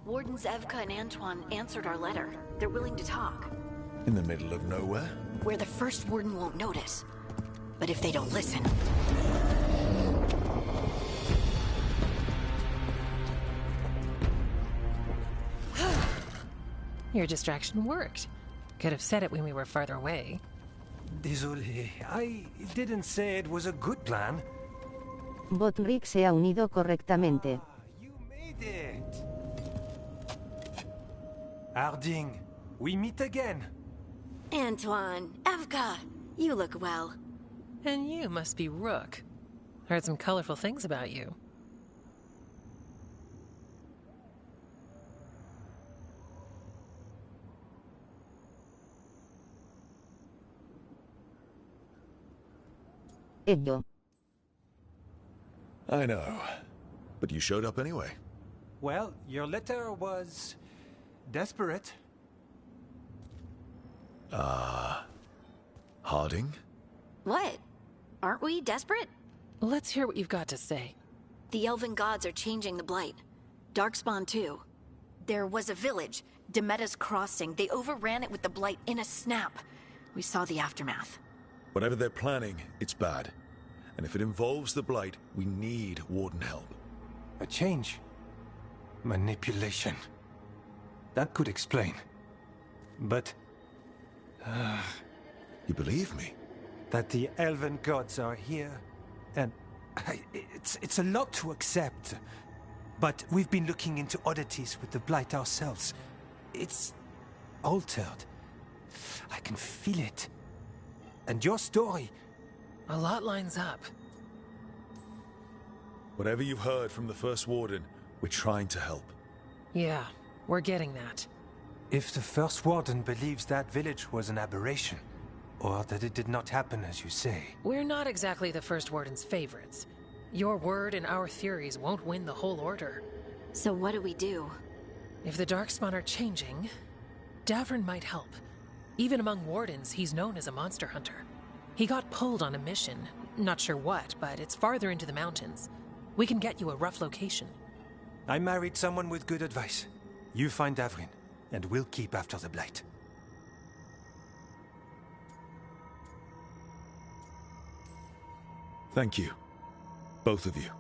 Wardens Evka and Antoine answered our letter. They're willing to talk. In the middle of nowhere? Where the first warden won't notice. But if they don't listen... Your distraction worked. Could have said it when we were farther away. Désolé, I didn't say it was a good plan. Botrick se ha unido correctamente. You made it! Harding, we meet again. Antoine, Evka, you look well. And you must be Rook. Heard some colorful things about you. Ello. I know. But you showed up anyway. Well, your letter was... desperate. Harding? What? Aren't we desperate? Let's hear what you've got to say. The elven gods are changing the Blight. Darkspawn too. There was a village, Demeta's Crossing. They overran it with the Blight in a snap. We saw the aftermath. Whatever they're planning, it's bad. And if it involves the Blight, we need Warden help. A change. Manipulation. That could explain. But... You believe me? that the elven gods are here, and it's a lot to accept. But we've been looking into oddities with the Blight ourselves. It's altered. I can feel it. And your story... A lot lines up. Whatever you've heard from the First Warden, we're trying to help. Yeah, we're getting that. If the First Warden believes that village was an aberration, or that it did not happen as you say... We're not exactly the First Warden's favorites. Your word and our theories won't win the whole order. So what do we do? If the Darkspawn are changing, Davrin might help. Even among Wardens, he's known as a monster hunter. He got pulled on a mission. Not sure what, but it's farther into the mountains. We can get you a rough location. I married someone with good advice. You find Davrin, and we'll keep after the Blight. Thank you. Both of you.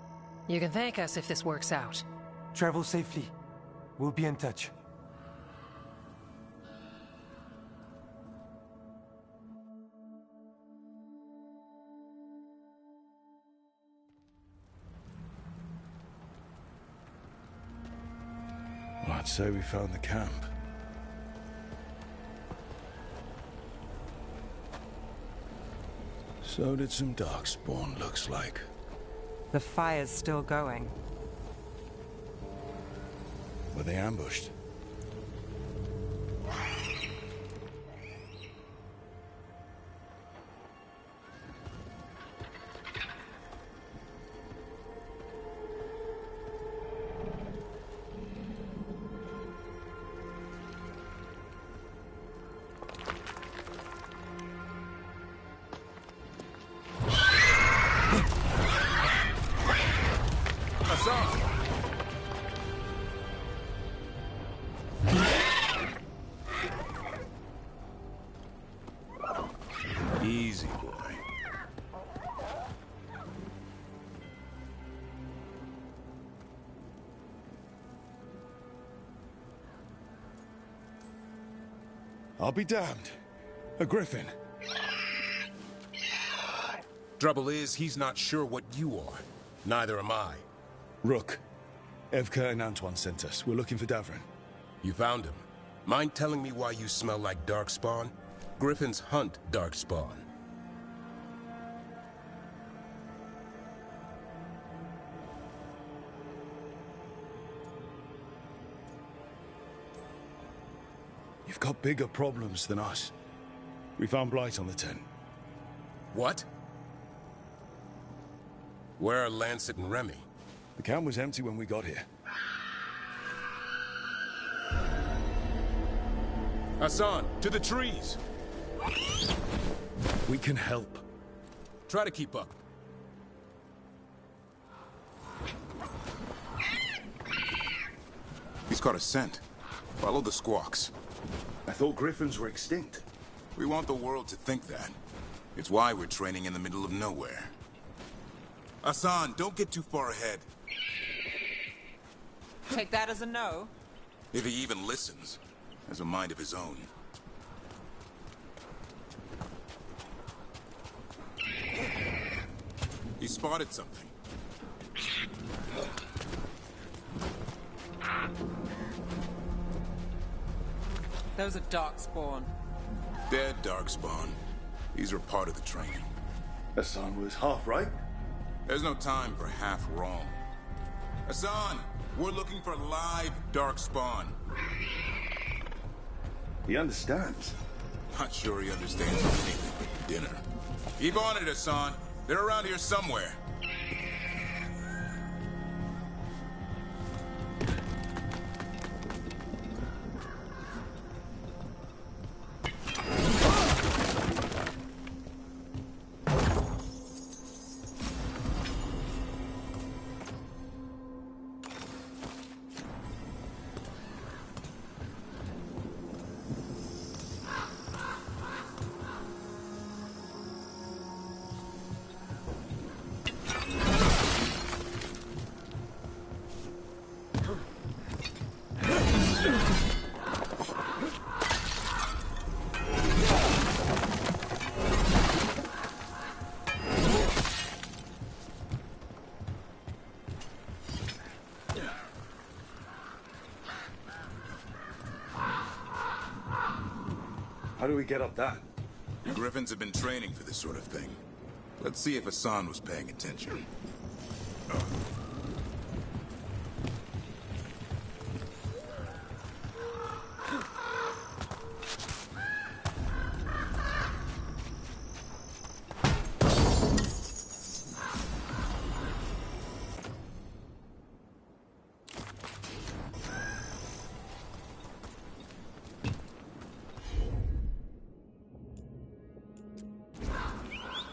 You can thank us if this works out. Travel safely. We'll be in touch. Well, I'd say we found the camp. So did some Darkspawn, looks like. The fire's still going. Were they ambushed? Easy, boy. I'll be damned. A griffin. Trouble is, he's not sure what you are. Neither am I. Rook. Evka and Antoine sent us. We're looking for Davrin. You found him. Mind telling me why you smell like Darkspawn? Griffins hunt Darkspawn. You've got bigger problems than us. We found Blight on the tent. What? Where are Lancet and Remy? The camp was empty when we got here. Hassan, to the trees! We can help. Try to keep up. He's caught a scent. Follow the squawks. I thought griffins were extinct. We want the world to think that. It's why we're training in the middle of nowhere. Hassan, don't get too far ahead. Take that as a no. If he even listens. Has a mind of his own. He spotted something. Those are darkspawn. Dead darkspawn. These are part of the training. Hassan was half right. There's no time for half wrong. Hassan, we're looking for live darkspawn. He understands. Not sure he understands anything but dinner. Keep on it, Hassan. They're around here somewhere. How do we get up that? The Griffins have been training for this sort of thing. Let's see if Hassan was paying attention.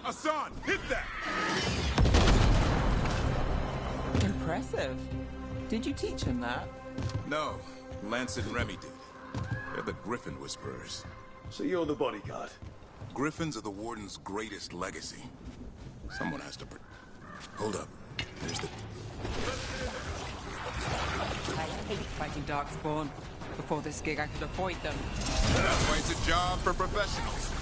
Hassan, hit that! Impressive. Did you teach him that? No, Lance and Remy did. They're the Griffin Whisperers. So you're the bodyguard. Griffins are the Warden's greatest legacy. Someone has to... Hold up. There's the... I hate fighting darkspawn. Before this gig, I could avoid them. That's why it's a job for professionals.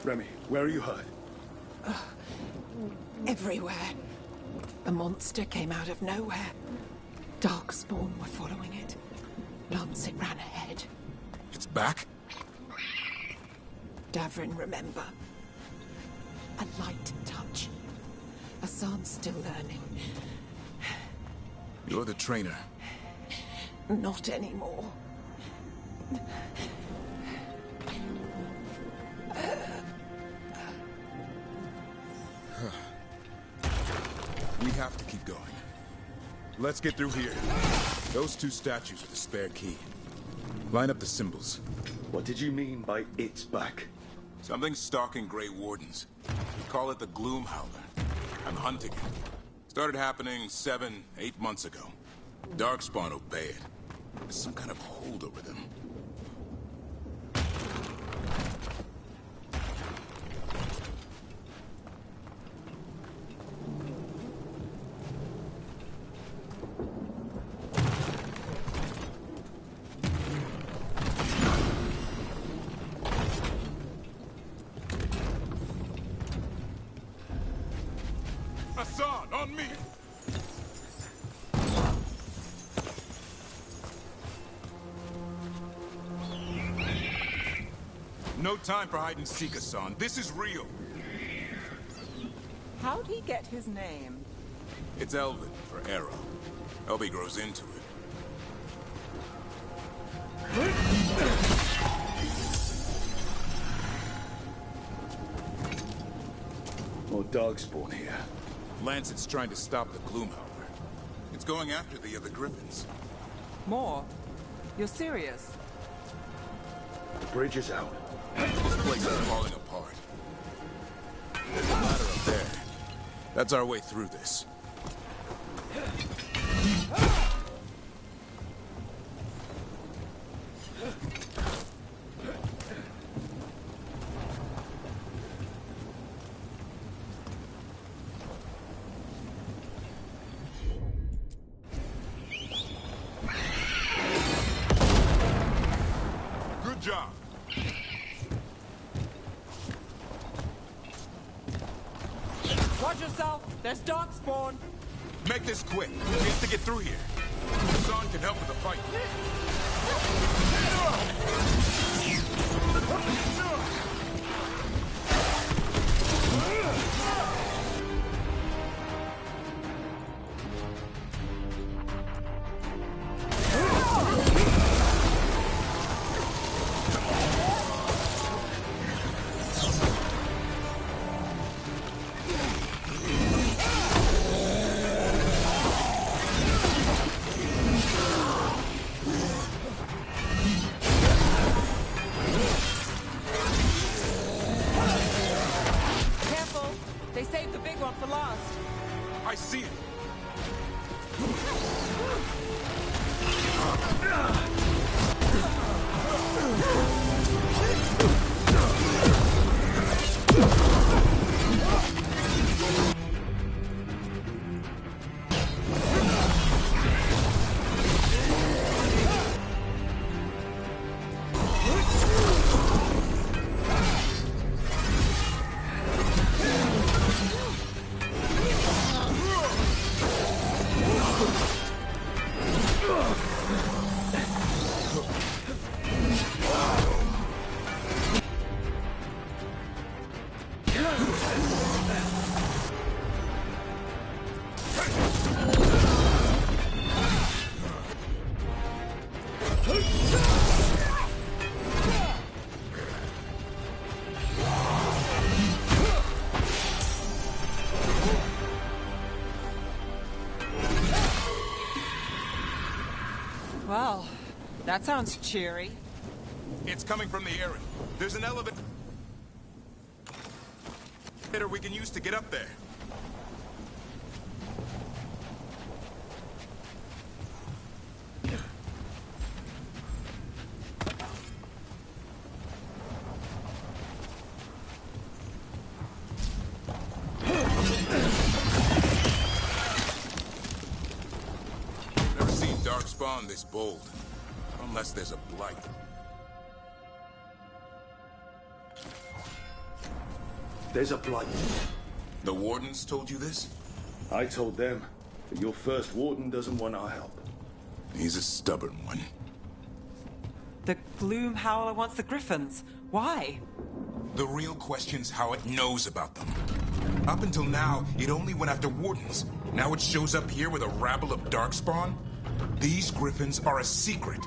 Remy, where are you hurt? Everywhere. A monster came out of nowhere. Darkspawn were following it. Lancet ran ahead. It's back? Davrin, remember. A light touch. Hassan's still learning. You're the trainer. Not anymore. We have to keep going. Let's get through here. Those two statues are the spare key. Line up the symbols. What did you mean by it's back? Something's stalking Grey Wardens. We call it the Gloom Howler. I'm hunting it. Started happening 7, 8 months ago. Darkspawn obey it. There's some kind of hold over them. Hassan, on me! No time for hide and seek, Hassan. This is real. How'd he get his name? It's Elven for arrow. Elby grows into it. More Darkspawn here. Lancet's trying to stop the Gloomhowler. It's going after the other Griffins. More? You're serious? The bridge is out. This place is falling apart. There's a ladder up there. That's our way through this. Good job. Watch yourself! There's Darkspawn! Make this quick. We have to get through here. Hassan can help with the fight. Careful! They saved the big one for last. I see it. Well, that sounds cheery. It's coming from the area. There's an elevator we can use to get up there. Never seen Darkspawn this bold. Unless there's a blight. There's a blight. The Wardens told you this? I told them, but your first Warden doesn't want our help. He's a stubborn one. The Gloom Howler wants the Griffins. Why? The real question's how it knows about them. Up until now, it only went after Wardens. Now it shows up here with a rabble of Darkspawn? These Griffins are a secret.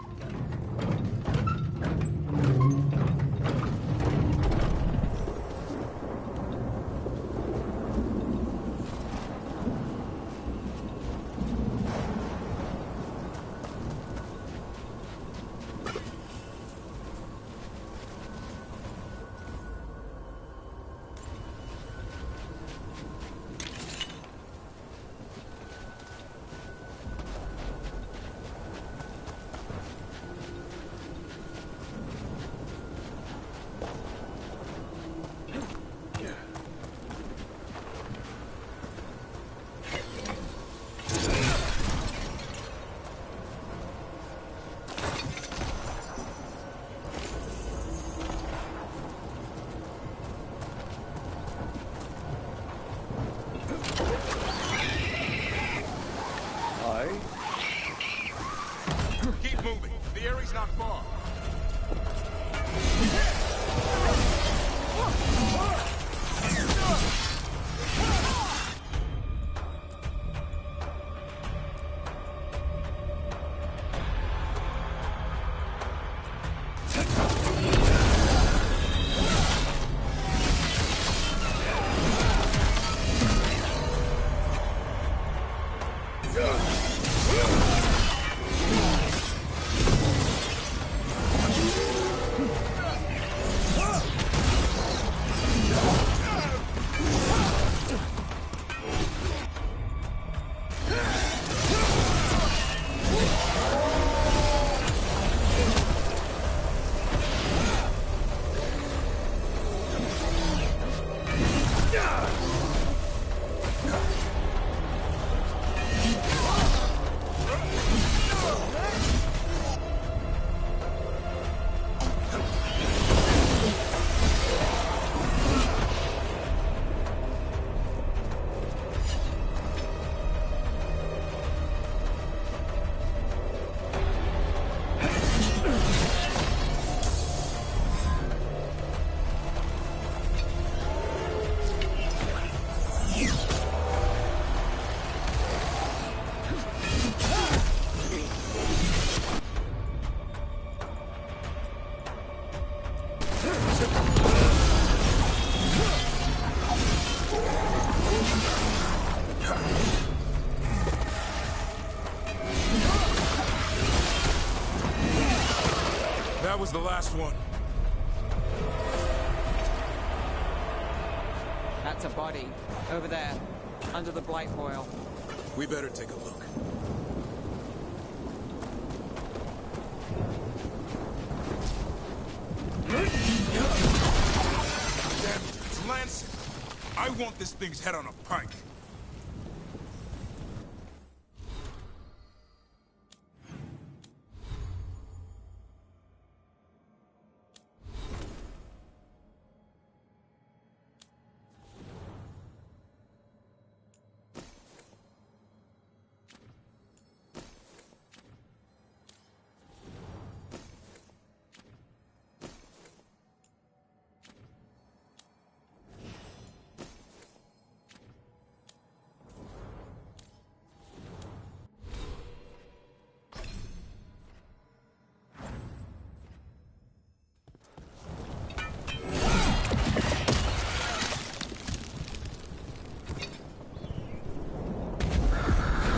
Keep moving. The area's not far. That was the last one. That's a body. Over there. Under the blight boil. We better take a look. Damn it, it's Lancet. I want this thing's head on a pike.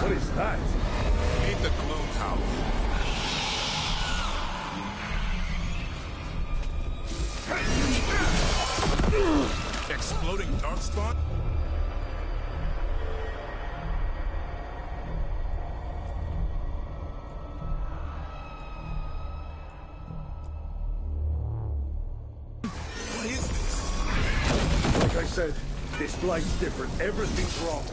What is that? Ain't the Gloom Howler. Exploding Darkspawn? What is this? Like I said, this blight's different. Everything's wrong.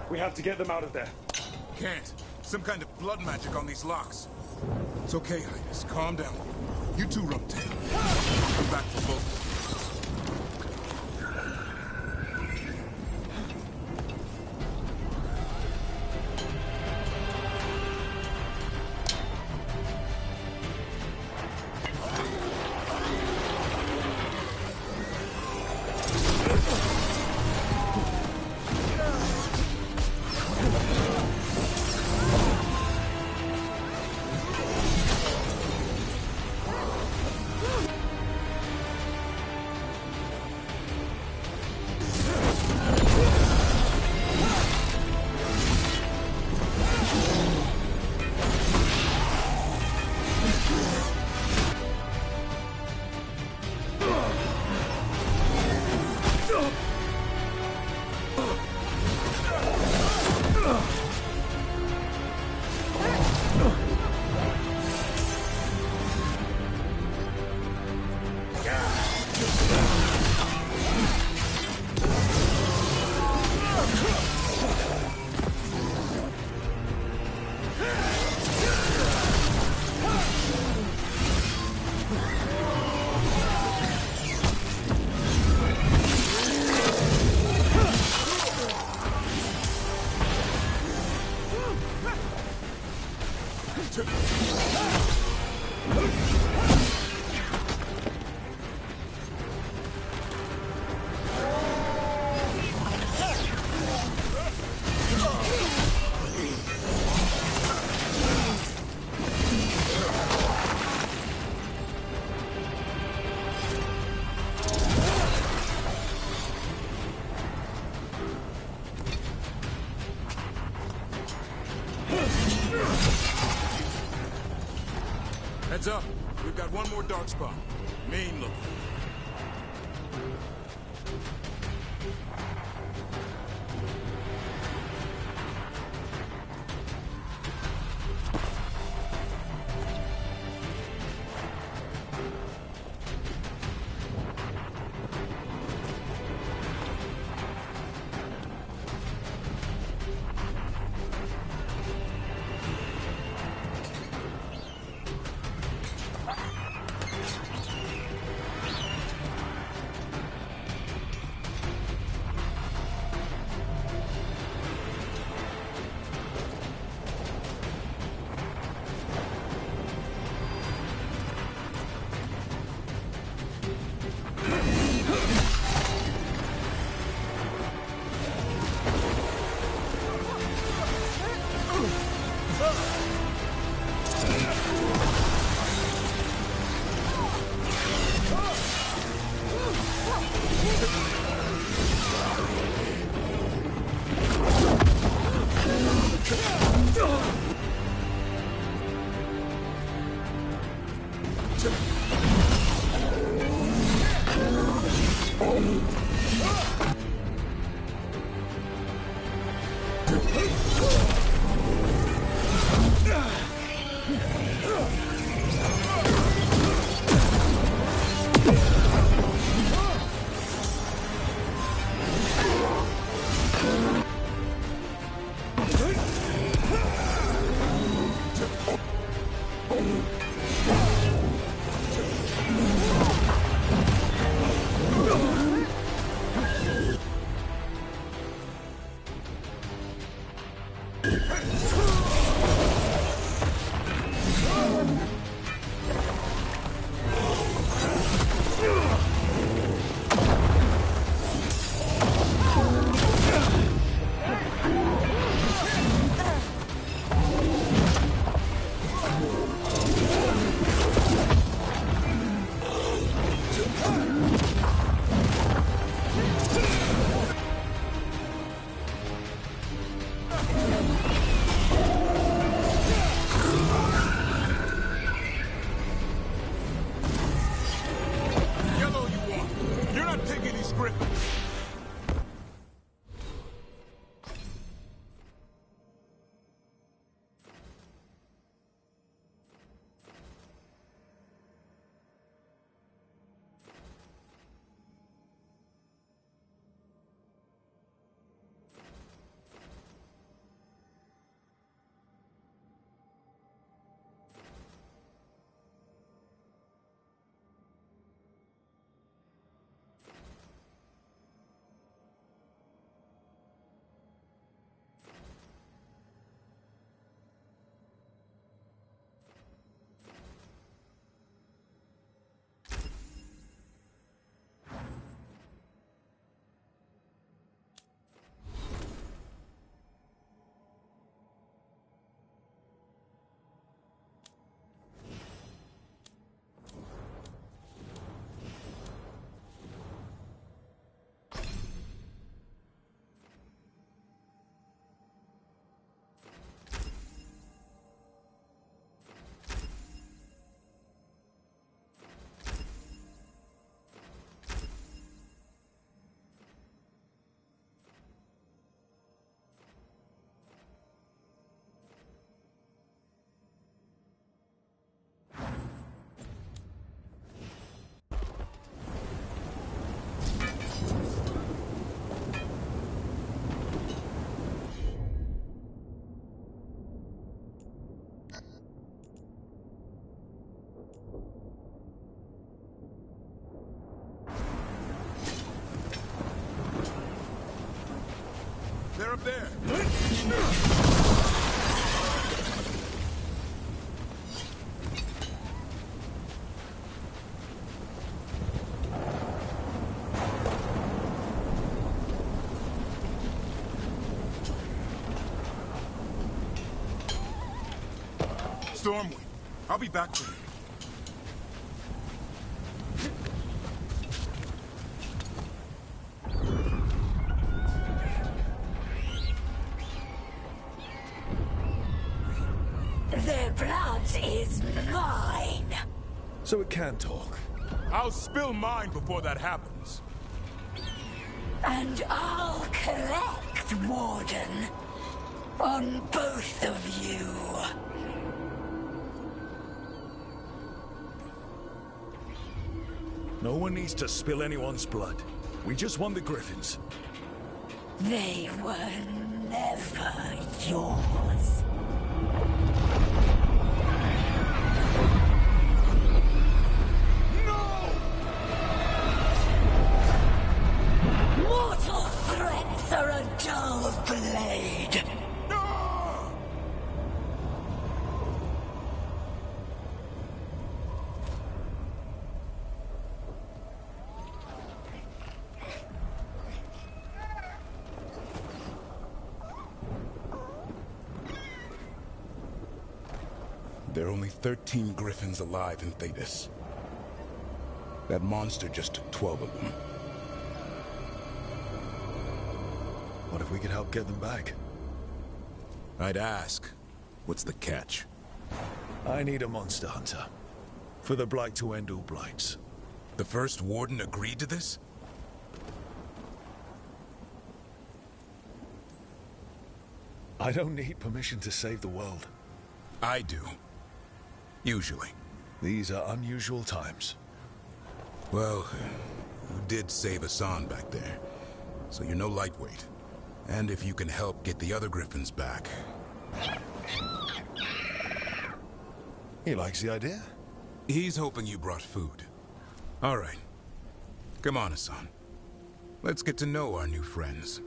We have to get them out of there. Can't. Some kind of blood magic on these locks. It's okay, Highness. Calm down. You two rub tail. Come back for both. Heads up. We've got one more dark spot. Main look. there! Stormwind, I'll be back for you. Their blood is mine. So it can talk. I'll spill mine before that happens. And I'll collect, Warden, on both of you. No one needs to spill anyone's blood. We just want the Griffins. They were never yours. Mortal threats are a dull blade. There are only 13 Griffins alive in Thetis. That monster just took 12 of them. What if we could help get them back? I'd ask, what's the catch? I need a monster hunter. For the Blight to end all Blights. The first Warden agreed to this? I don't need permission to save the world. I do. Usually. These are unusual times. Well, you did save Hassan back there, so you're no lightweight. And if you can help get the other Griffins back... He likes the idea. He's hoping you brought food. All right. Come on, Hassan. Let's get to know our new friends.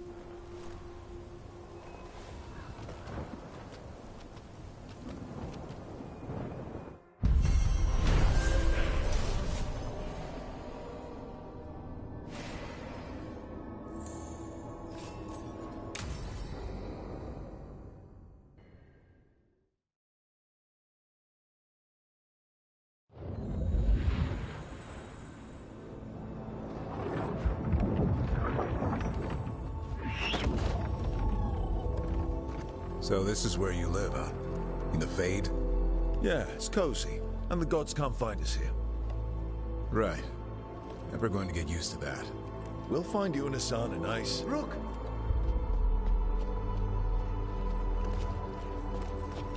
So this is where you live, huh? In the Fade? Yeah, it's cozy. And the gods can't find us here. Right. Never going to get used to that. We'll find you and Hassan a nice... Rook!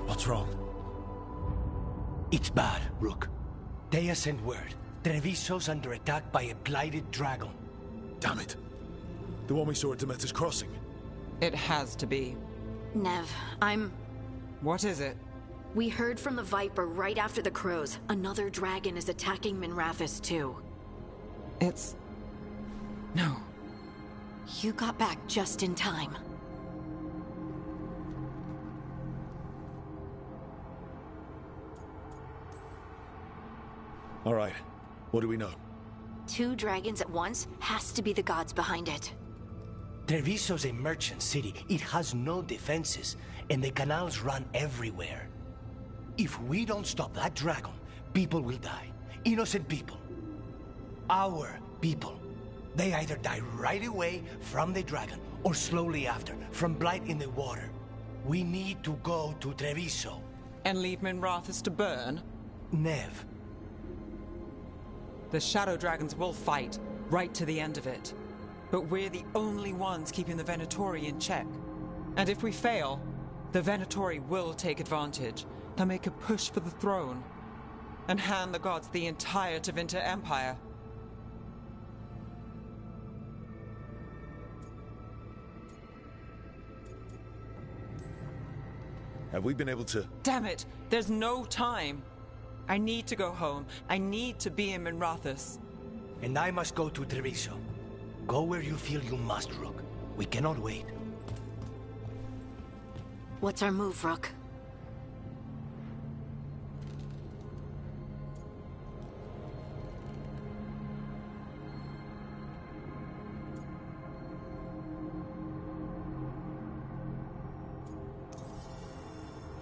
What's wrong? It's bad, Rook. Dea sent word. Treviso's under attack by a blighted dragon. Damn it. The one we saw at Demeter's Crossing. It has to be. Nev, What is it? We heard from the Viper right after the crows. Another dragon is attacking Minrathous too. It's... No. You got back just in time. All right. What do we know? 2 dragons at once has to be the gods behind it. Treviso's a merchant city. It has no defenses, and the canals run everywhere. If we don't stop that dragon, people will die. Innocent people. Our people. They either die right away from the dragon, or slowly after, from blight in the water. We need to go to Treviso. And leave Minrathous to burn? Nev. The Shadow Dragons will fight, right to the end of it. But we're the only ones keeping the Venatori in check. And if we fail, the Venatori will take advantage. They'll make a push for the throne. And hand the gods the entire Tevinter Empire. Have we been able to... Damn it! There's no time! I need to go home. I need to be in Minrathous. And I must go to Treviso. Go where you feel you must, Rook. We cannot wait. What's our move, Rook?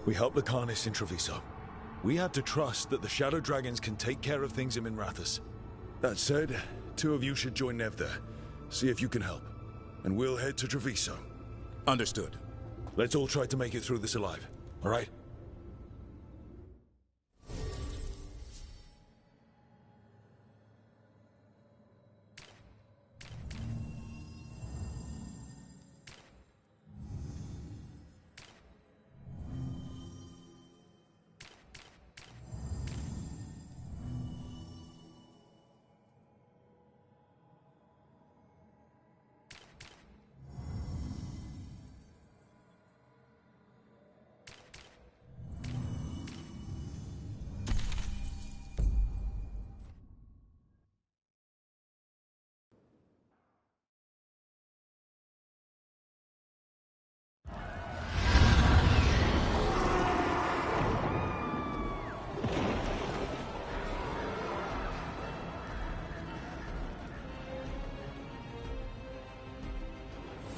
We help the Carnis in Treviso. We have to trust that the Shadow Dragons can take care of things in Minrathous. That said, two of you should join Nev there. See if you can help. And we'll head to Treviso. Understood. Let's all try to make it through this alive, all right?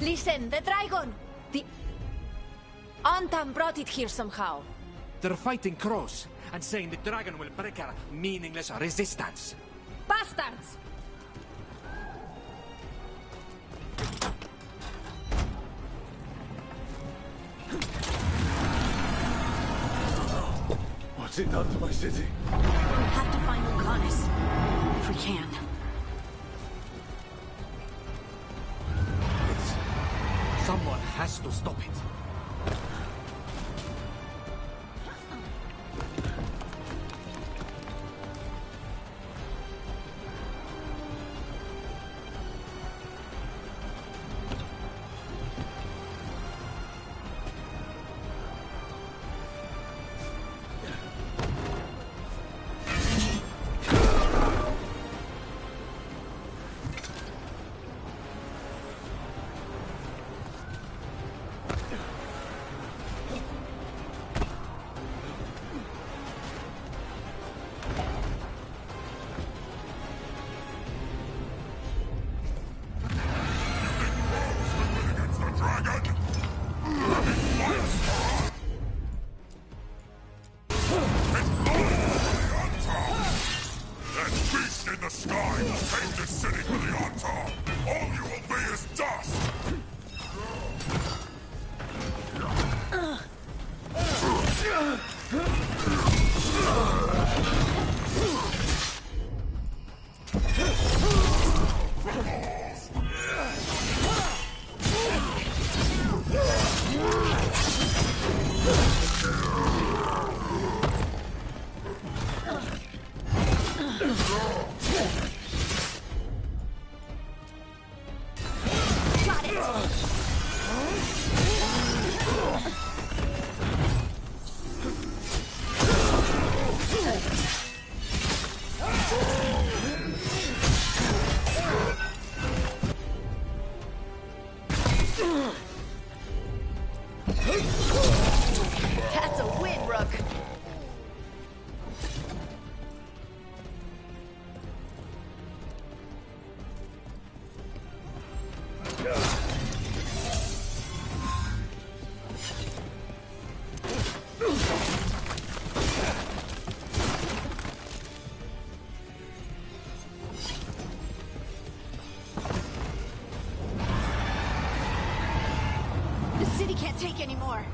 Listen, the dragon! The Antam brought it here somehow. They're fighting crows and saying the dragon will break our meaningless resistance. Bastards! What's it done to my city? We have to find Lucanus. If we can. Someone has to stop it. That's a win, Rook. The city can't take anymore.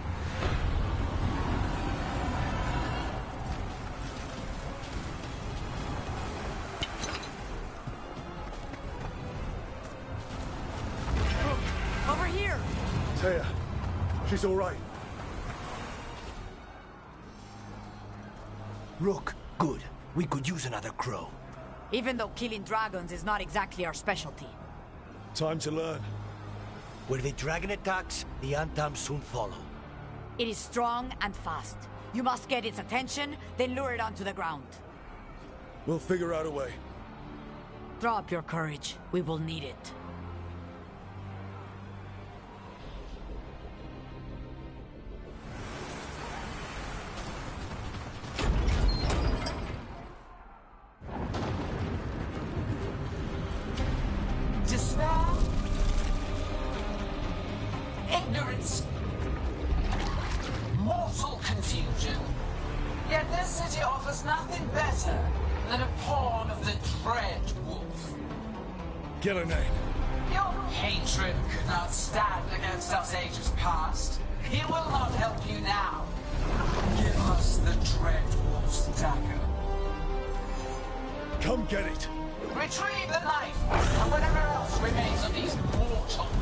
Over here! Taya, she's all right. Rook, good. We could use another crow. Even though killing dragons is not exactly our specialty. Time to learn. Where the dragon attacks, the Antam soon follow. It is strong and fast. You must get its attention, then lure it onto the ground. We'll figure out a way. Draw up your courage. We will need it. confusion. Yet this city offers nothing better than a pawn of the Dread Wolf. Get her name. Your hatred could not stand against us ages past. He will not help you now. Give us the Dread Wolf's dagger. Come get it. Retrieve the knife and whatever else remains of these mortals.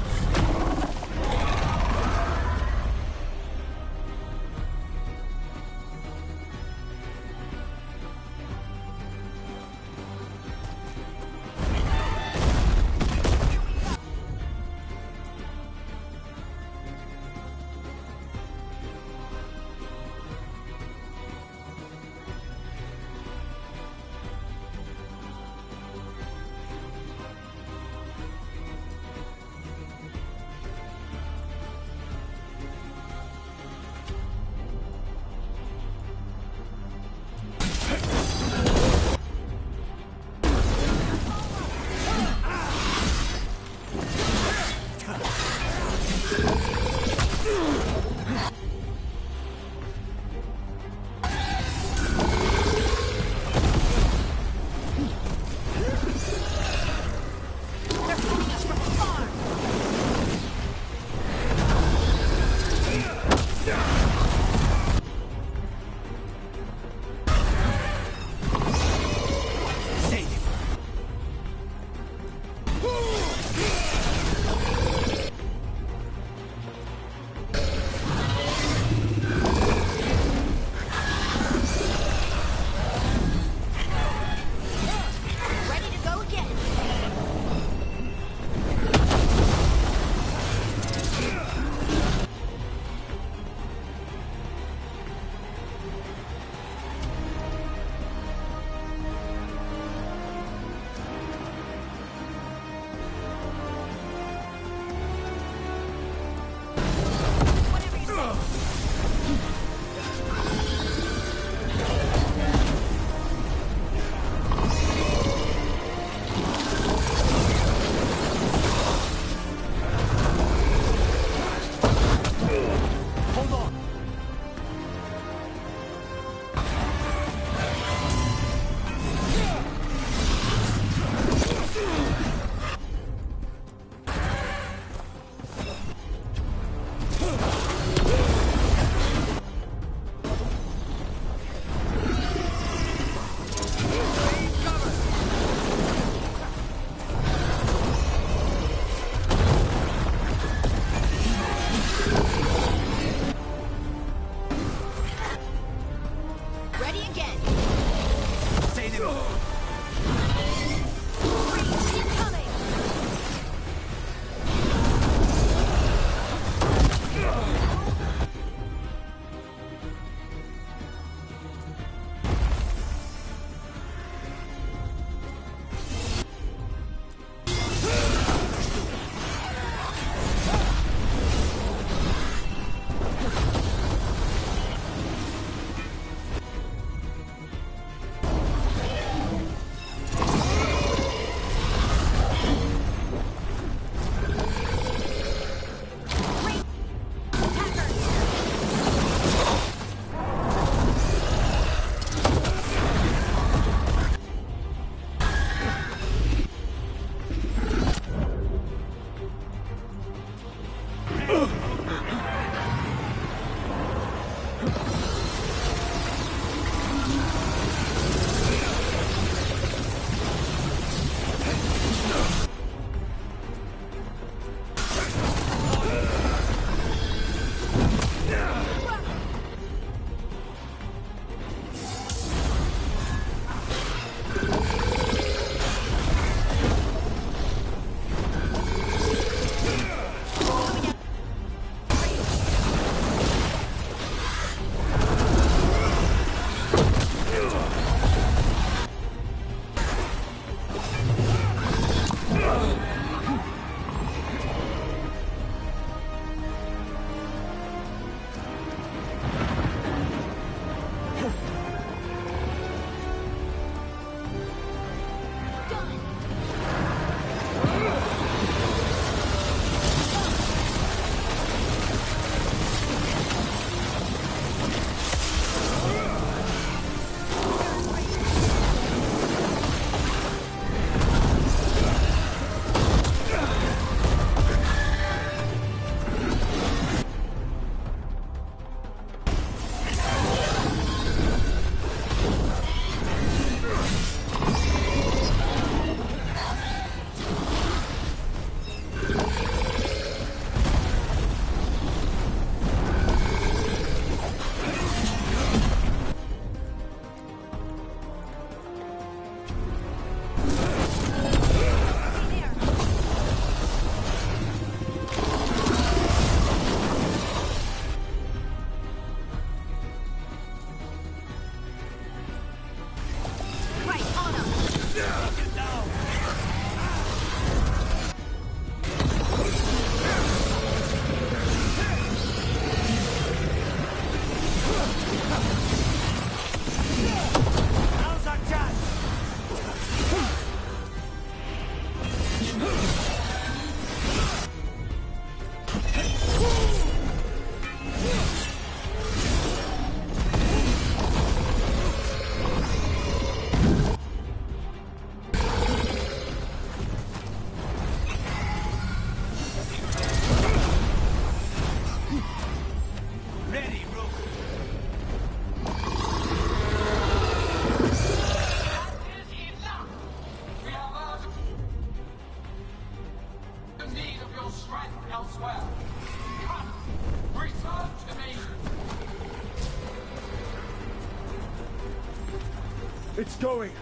It's going!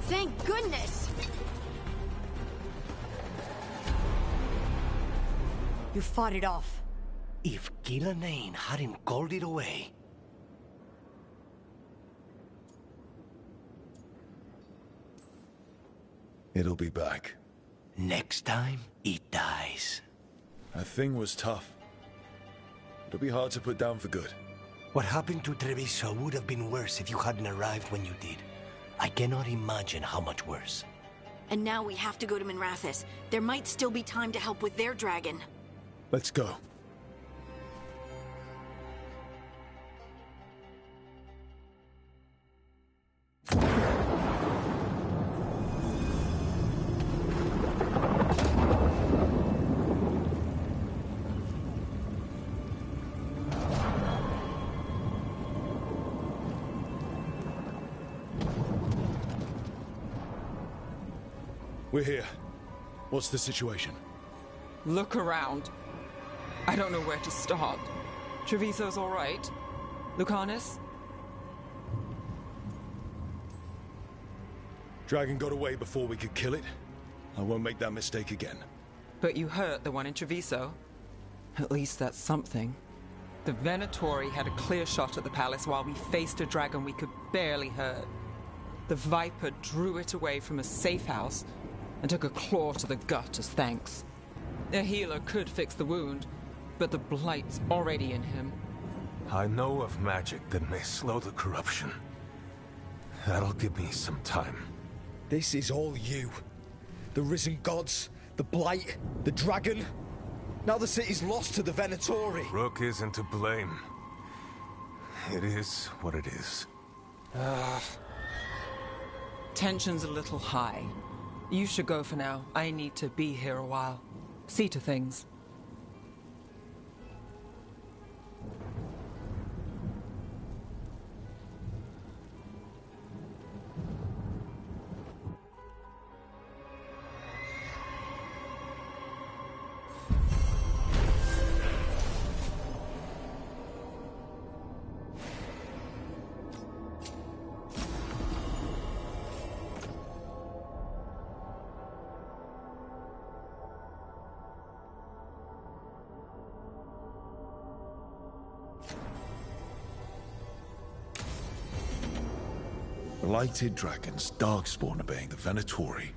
Thank goodness! You fought it off. If Gillenane hadn't called it away... It'll be back. Next time, it dies. That thing was tough. It'll be hard to put down for good. What happened to Treviso would have been worse if you hadn't arrived when you did. I cannot imagine how much worse. And now we have to go to Minrathous. There might still be time to help with their dragon. Let's go. We're here. What's the situation? Look around. I don't know where to start. Treviso's all right. Lucanus? Dragon got away before we could kill it. I won't make that mistake again. But you hurt the one in Treviso. At least that's something. The Venatori had a clear shot at the palace while we faced a dragon we could barely hurt. The Viper drew it away from a safe house and took a claw to the gut as thanks. A healer could fix the wound, but the Blight's already in him. I know of magic that may slow the corruption. That'll give me some time. This is all you. The risen gods, the Blight, the dragon. Now the city's lost to the Venatori. Rook isn't to blame. It is what it is. Tension's a little high. You should go for now. I need to be here a while. See to things. Blighted dragons, Darkspawn obeying the Venatori.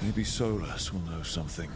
Maybe Solus will know something.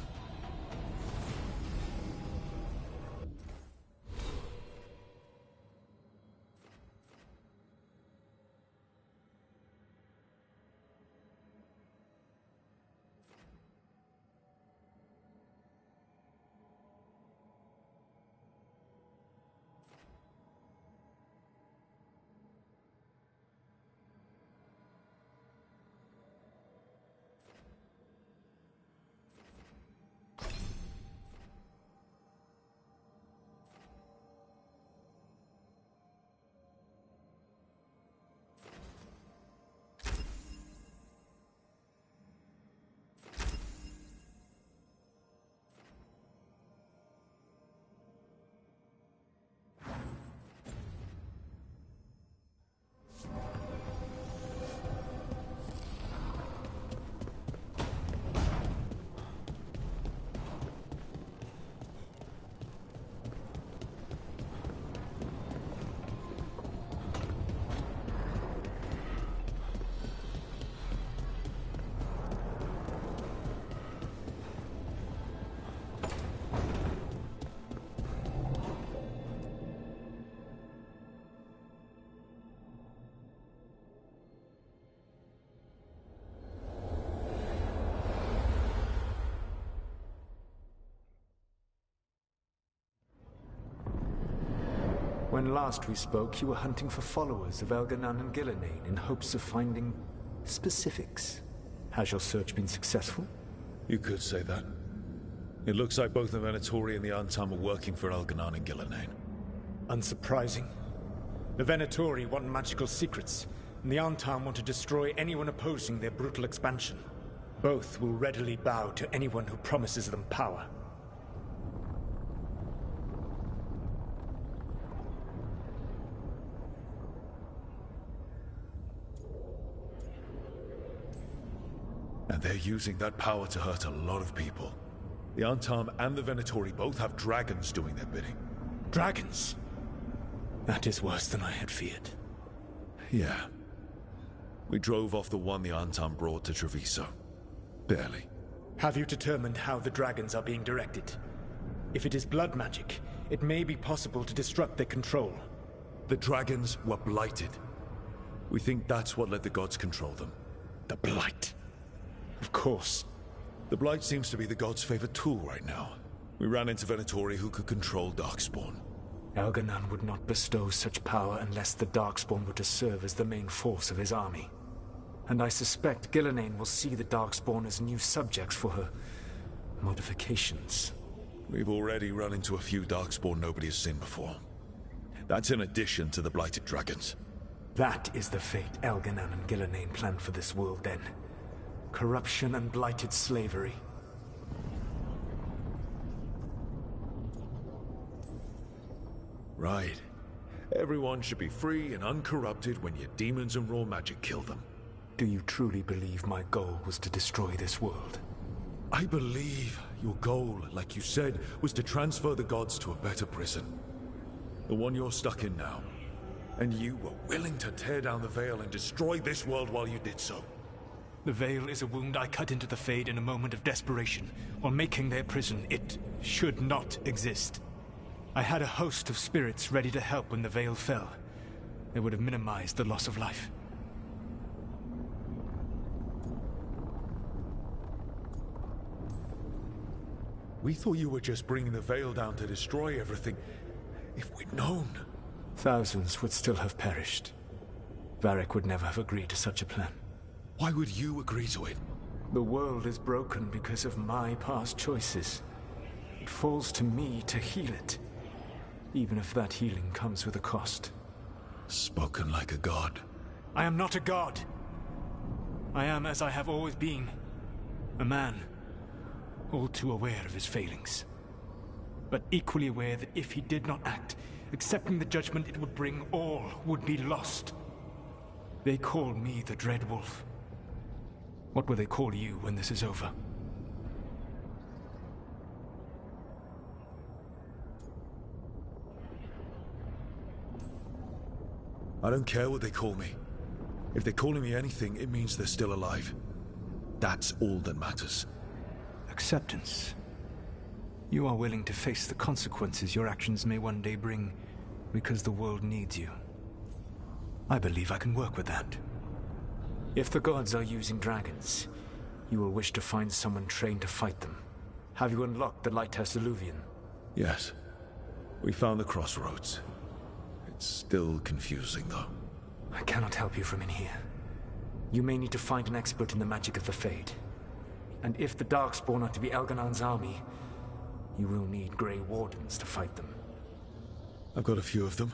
When last we spoke, you were hunting for followers of Elganon and Gillenane in hopes of finding specifics. Has your search been successful? You could say that. It looks like both the Venatori and the Antam are working for Elganon and Gillenane. Unsurprising. The Venatori want magical secrets, and the Antam want to destroy anyone opposing their brutal expansion. Both will readily bow to anyone who promises them power. And they're using that power to hurt a lot of people. The Antam and the Venatori both have dragons doing their bidding. Dragons? That is worse than I had feared. Yeah. We drove off the one the Antam brought to Treviso. Barely. Have you determined how the dragons are being directed? If it is blood magic, it may be possible to disrupt their control. The dragons were blighted. We think that's what let the gods control them. The blight. Of course. The blight seems to be the gods' favorite tool right now. We ran into Venatori who could control Darkspawn. Elganon would not bestow such power unless the Darkspawn were to serve as the main force of his army. And I suspect Gillenane will see the Darkspawn as new subjects for her modifications. We've already run into a few Darkspawn nobody has seen before. That's in addition to the blighted dragons. That is the fate Elganon and Gillenane planned for this world then. Corruption and blighted slavery. Right. Everyone should be free and uncorrupted when your demons and raw magic kill them. Do you truly believe my goal was to destroy this world? I believe your goal, like you said, was to transfer the gods to a better prison. The one you're stuck in now. And you were willing to tear down the veil and destroy this world while you did so. The veil is a wound I cut into the Fade in a moment of desperation, while making their prison. It should not exist. I had a host of spirits ready to help when the veil fell. They would have minimized the loss of life. We thought you were just bringing the veil down to destroy everything. If we'd known... Thousands would still have perished. Varric would never have agreed to such a plan. Why would you agree to it? The world is broken because of my past choices. It falls to me to heal it. Even if that healing comes with a cost. Spoken like a god. I am not a god. I am as I have always been. A man. All too aware of his failings. But equally aware that if he did not act, accepting the judgment it would bring, all would be lost. They call me the Dread Wolf. What will they call you when this is over? I don't care what they call me. If they're calling me anything, it means they're still alive. That's all that matters. Acceptance. You are willing to face the consequences your actions may one day bring because the world needs you. I believe I can work with that. If the gods are using dragons, you will wish to find someone trained to fight them. Have you unlocked the Lighthouse Illuvian? Yes. We found the crossroads. It's still confusing, though. I cannot help you from in here. You may need to find an expert in the magic of the Fade. And if the Darkspawn are to be Elganon's army, you will need Grey Wardens to fight them. I've got a few of them.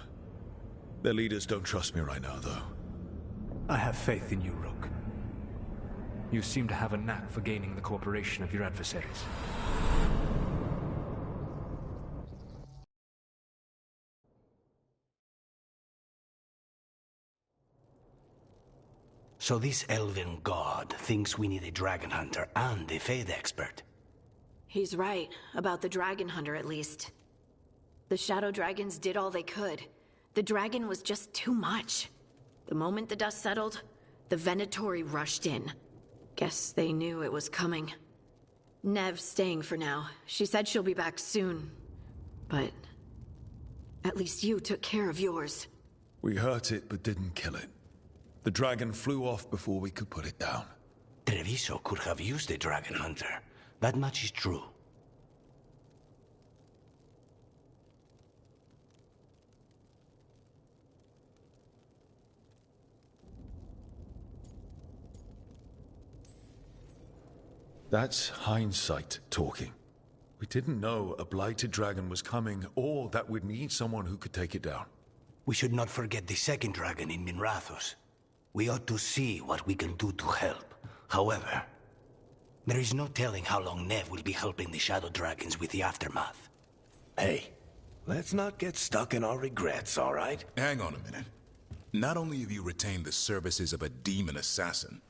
Their leaders don't trust me right now, though. I have faith in you, Rook. You seem to have a knack for gaining the cooperation of your adversaries. So this elven god thinks we need a dragon hunter and a Fade expert. He's right, about the dragon hunter at least. The shadow dragons did all they could. The dragon was just too much. The moment the dust settled, the Venatori rushed in. Guess they knew it was coming. Nev's staying for now. She said she'll be back soon. But at least you took care of yours. We hurt it, but didn't kill it. The dragon flew off before we could put it down. Treviso could have used a dragon hunter. That much is true. That's hindsight talking. We didn't know a blighted dragon was coming, or that we'd need someone who could take it down. We should not forget the second dragon in Minrathos. We ought to see what we can do to help. However, there is no telling how long Nev will be helping the Shadow Dragons with the aftermath. Hey, let's not get stuck in our regrets, all right? Hang on a minute. Not only have you retained the services of a demon assassin,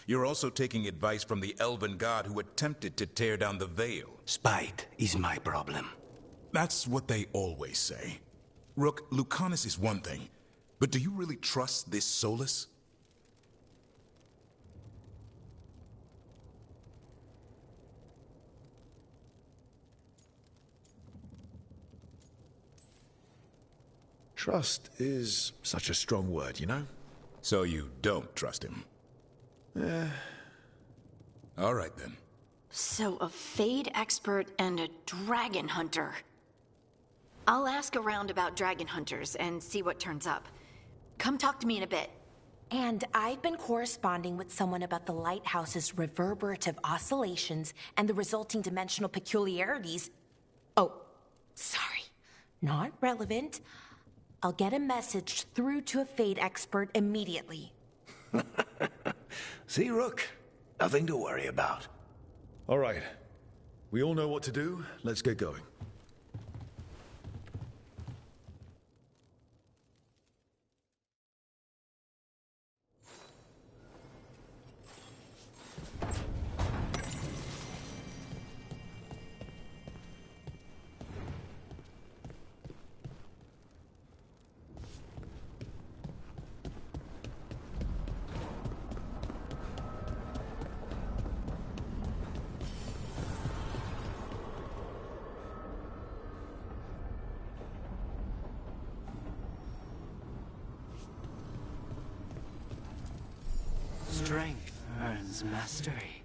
You're also taking advice from the elven god who attempted to tear down the veil. Spite is my problem. That's what they always say. Rook, Lucanus is one thing, but do you really trust this Solus? Trust is such a strong word, you know? So you don't trust him? All right, then. So a Fade expert and a dragon hunter. I'll ask around about dragon hunters and see what turns up. Come talk to me in a bit. And I've been corresponding with someone about the lighthouse's reverberative oscillations and the resulting dimensional peculiarities. Oh, sorry. Not relevant. I'll get a message through to a Fade expert immediately. See, Rook? Nothing to worry about. All right. We all know what to do. Let's get going. Strength earns mastery.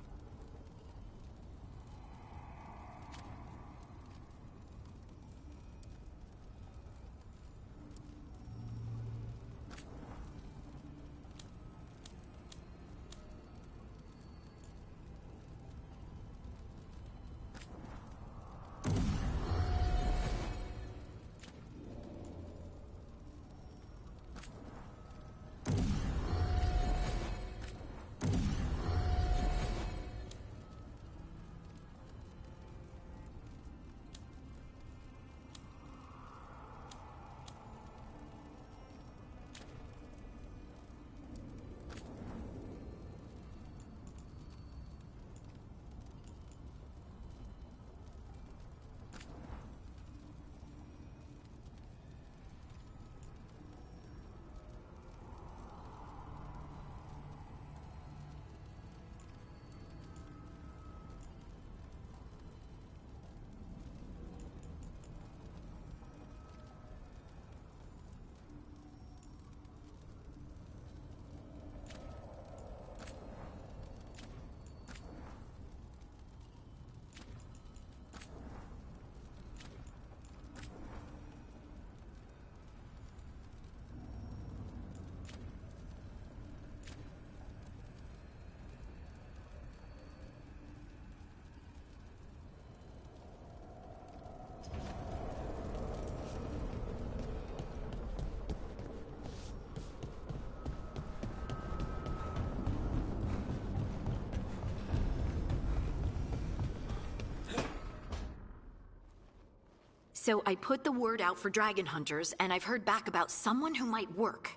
So I put the word out for dragon hunters, and I've heard back about someone who might work.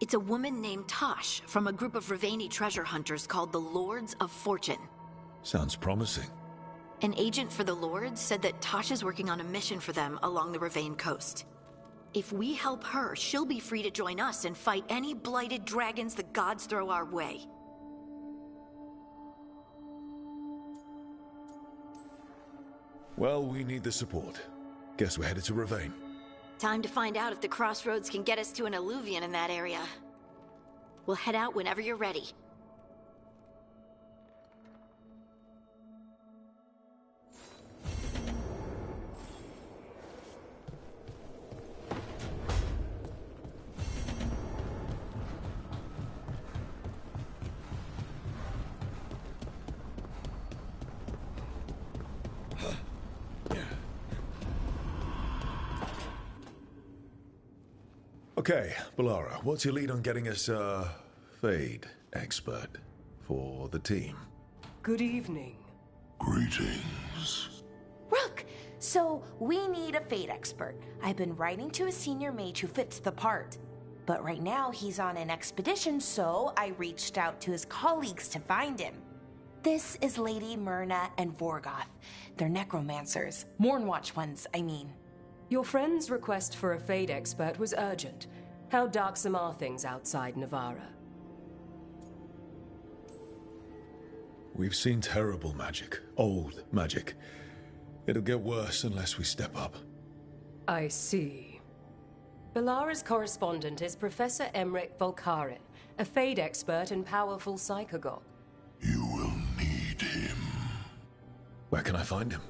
It's a woman named Tosh from a group of Ravani treasure hunters called the Lords of Fortune. Sounds promising. An agent for the Lords said that Tosh is working on a mission for them along the Ravane coast. If we help her, she'll be free to join us and fight any blighted dragons the gods throw our way. Well, we need the support. Guess we're headed to Ravane. Time to find out if the crossroads can get us to an alluvion in that area. We'll head out whenever you're ready. Okay, Balara, what's your lead on getting us a Fade expert for the team? Good evening. Greetings. Rook! So, we need a Fade expert. I've been writing to a senior mage who fits the part. But right now he's on an expedition, so I reached out to his colleagues to find him. This is Lady Myrna and Vorgoth. They're necromancers. Mournwatch ones, I mean. Your friend's request for a Fade expert was urgent. How darksome are things outside Navarra? We've seen terrible magic. Old magic. It'll get worse unless we step up. I see. Belara's correspondent is Professor Emmerich Volkaren, a Fade expert and powerful psychagogue. Where can I find him?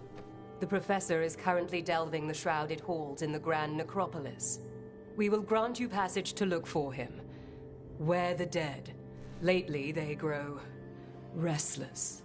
The Professor is currently delving the shrouded halls in the Grand Necropolis. We will grant you passage to look for him. Where the dead. Lately they grow restless.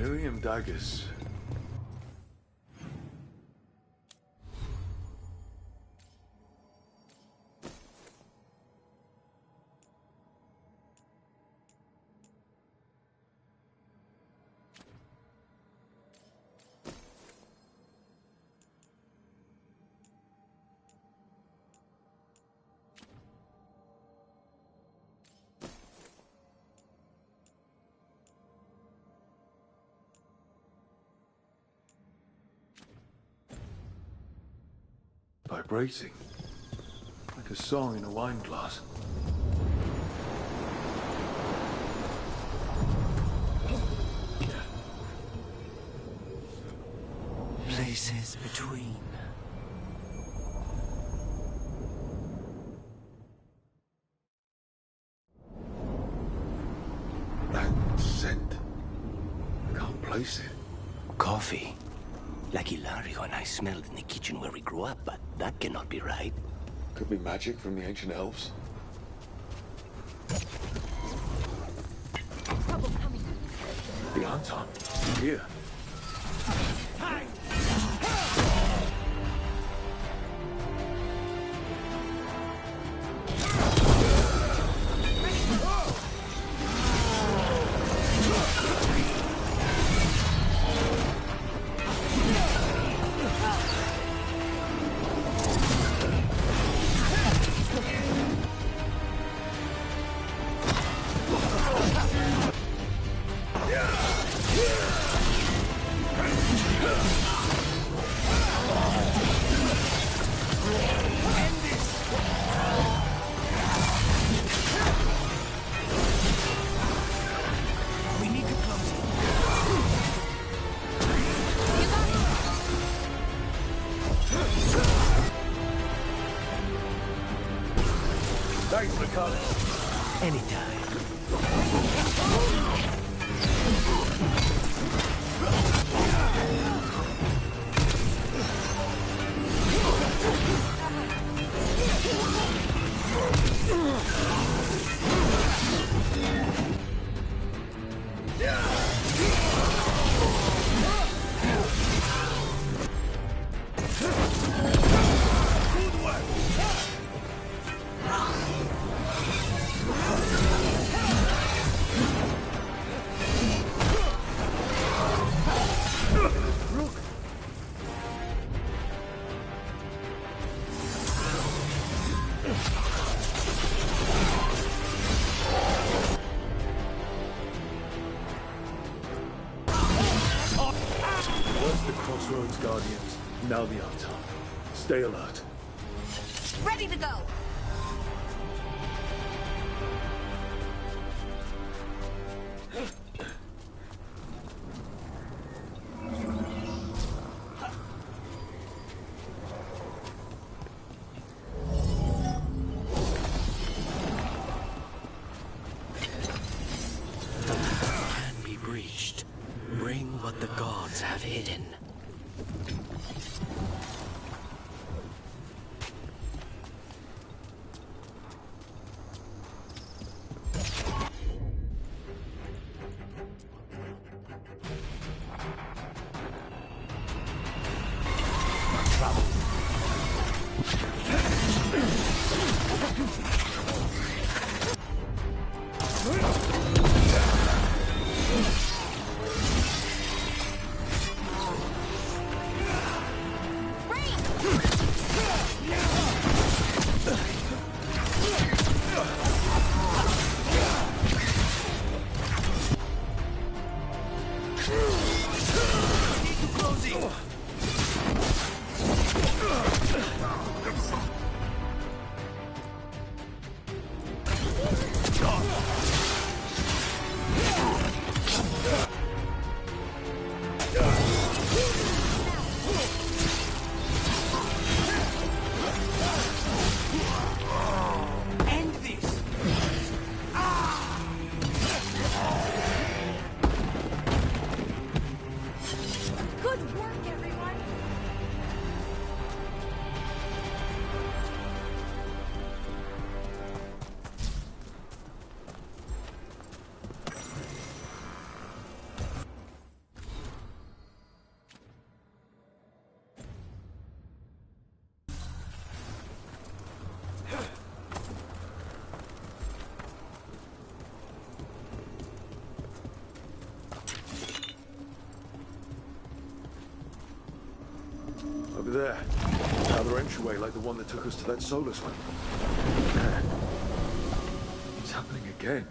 Miriam daggers. Vibrating. Like a song in a wine glass. Places between. That scent. I can't place it. Coffee. Like Hilario and I smelled in the kitchen where we grew up, but that cannot be right. Could be magic from the ancient elves. The Anton. Here. Thanks for coming. Anytime. First the Crossroads Guardians, now the Anton. Stay alert. Ready to go! Can be breached. Bring what the gods have hidden. Ready! There. Another entryway like the one that took us to that Solus one. It's happening again.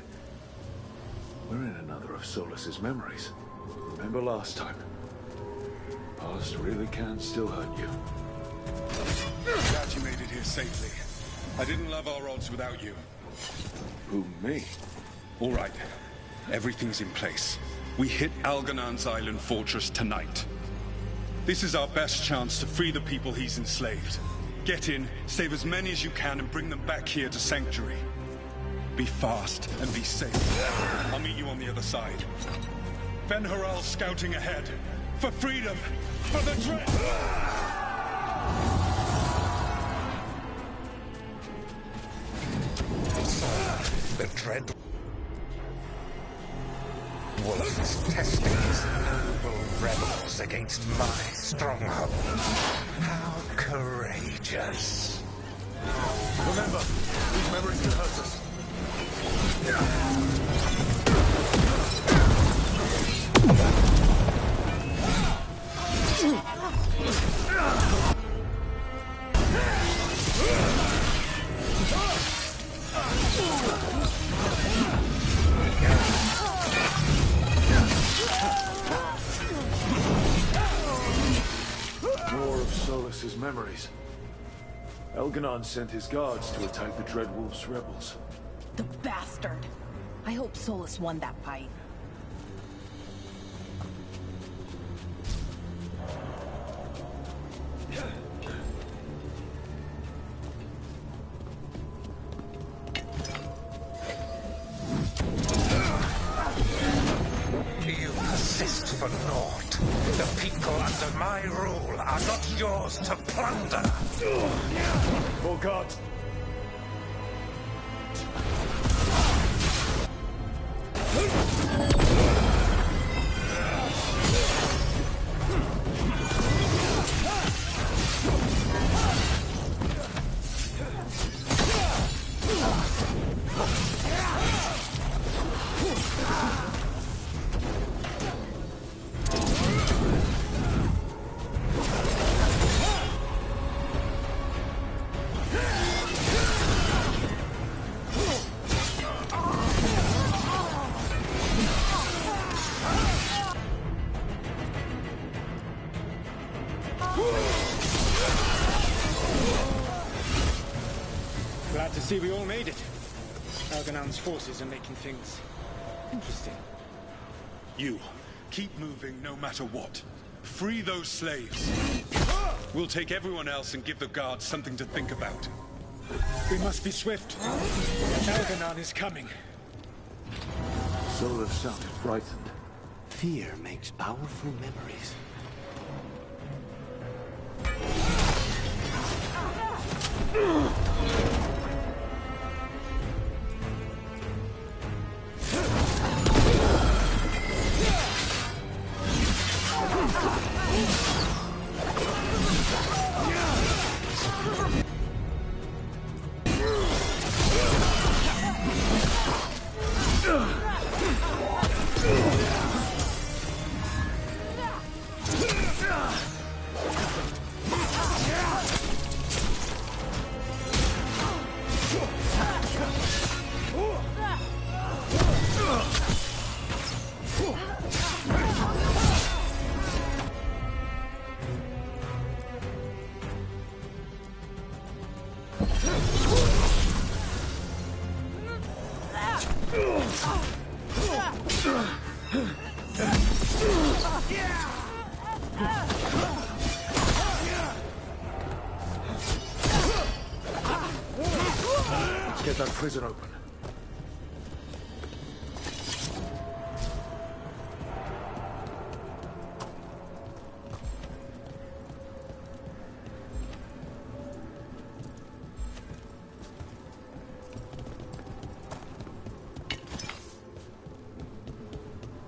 We're in another of Solus's memories. Remember last time? Past really can still hurt you. Glad you made it here safely. I didn't love our odds without you. Who, me? All right. Everything's in place. We hit Algernon's island fortress tonight. This is our best chance to free the people he's enslaved. Get in, save as many as you can, and bring them back here to Sanctuary. Be fast and be safe. I'll meet you on the other side. Ben Haral's scouting ahead. For freedom! For the dread! The dread Wolf is testing his noble rebels against my stronghold. How courageous. Remember, these memories can hurt us. More of Solus's memories. Elganon sent his guards to attack the Dreadwolf's rebels. The bastard! I hope Solus won that fight. You persist for naught. The people under my rule are not yours to plunder. For God! Glad to see we all made it. Algernon's forces are making things interesting. You, keep moving no matter what. Free those slaves. We'll take everyone else and give the guards something to think about. We must be swift. Algernon is coming. Solus sounded frightened. Fear makes powerful memories. Let's get that prison open.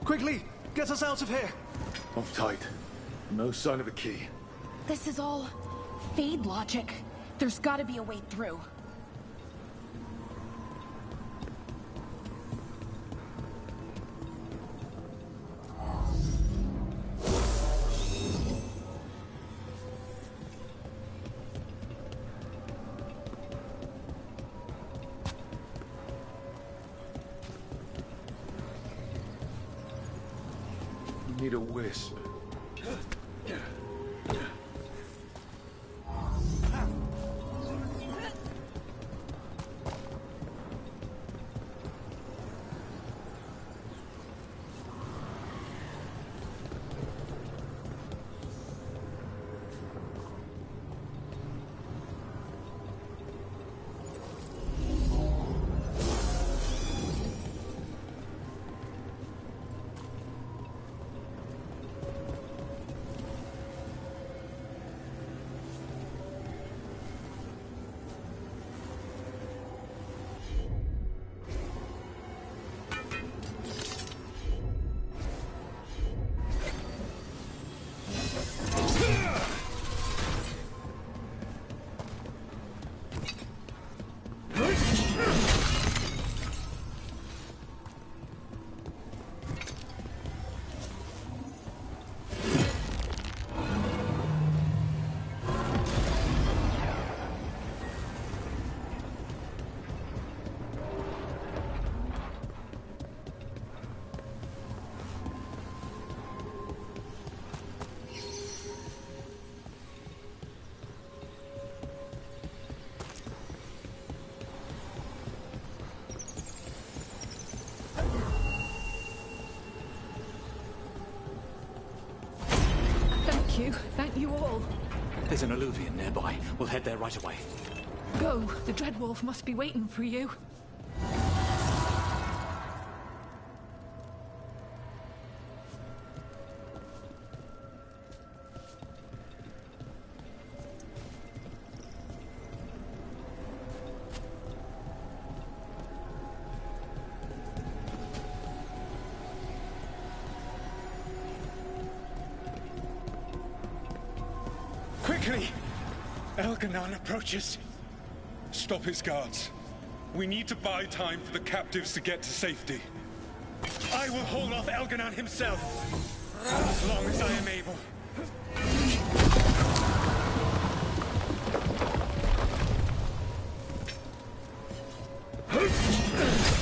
Quickly, get us out of here! Hold tight. No sign of a key. This is all Fade logic. There's gotta be a way through. need a wisp. Thank you all. There's an alluvion nearby. We'll head there right away. Go. The Dreadwolf must be waiting for you. Quickly! Elganon approaches. Stop his guards. We need to buy time for the captives to get to safety. I will hold off Elganon himself, as long as I am able.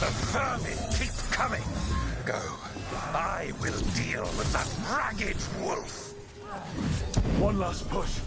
The vermin keep coming. Go. I will deal with that ragged wolf. One last push.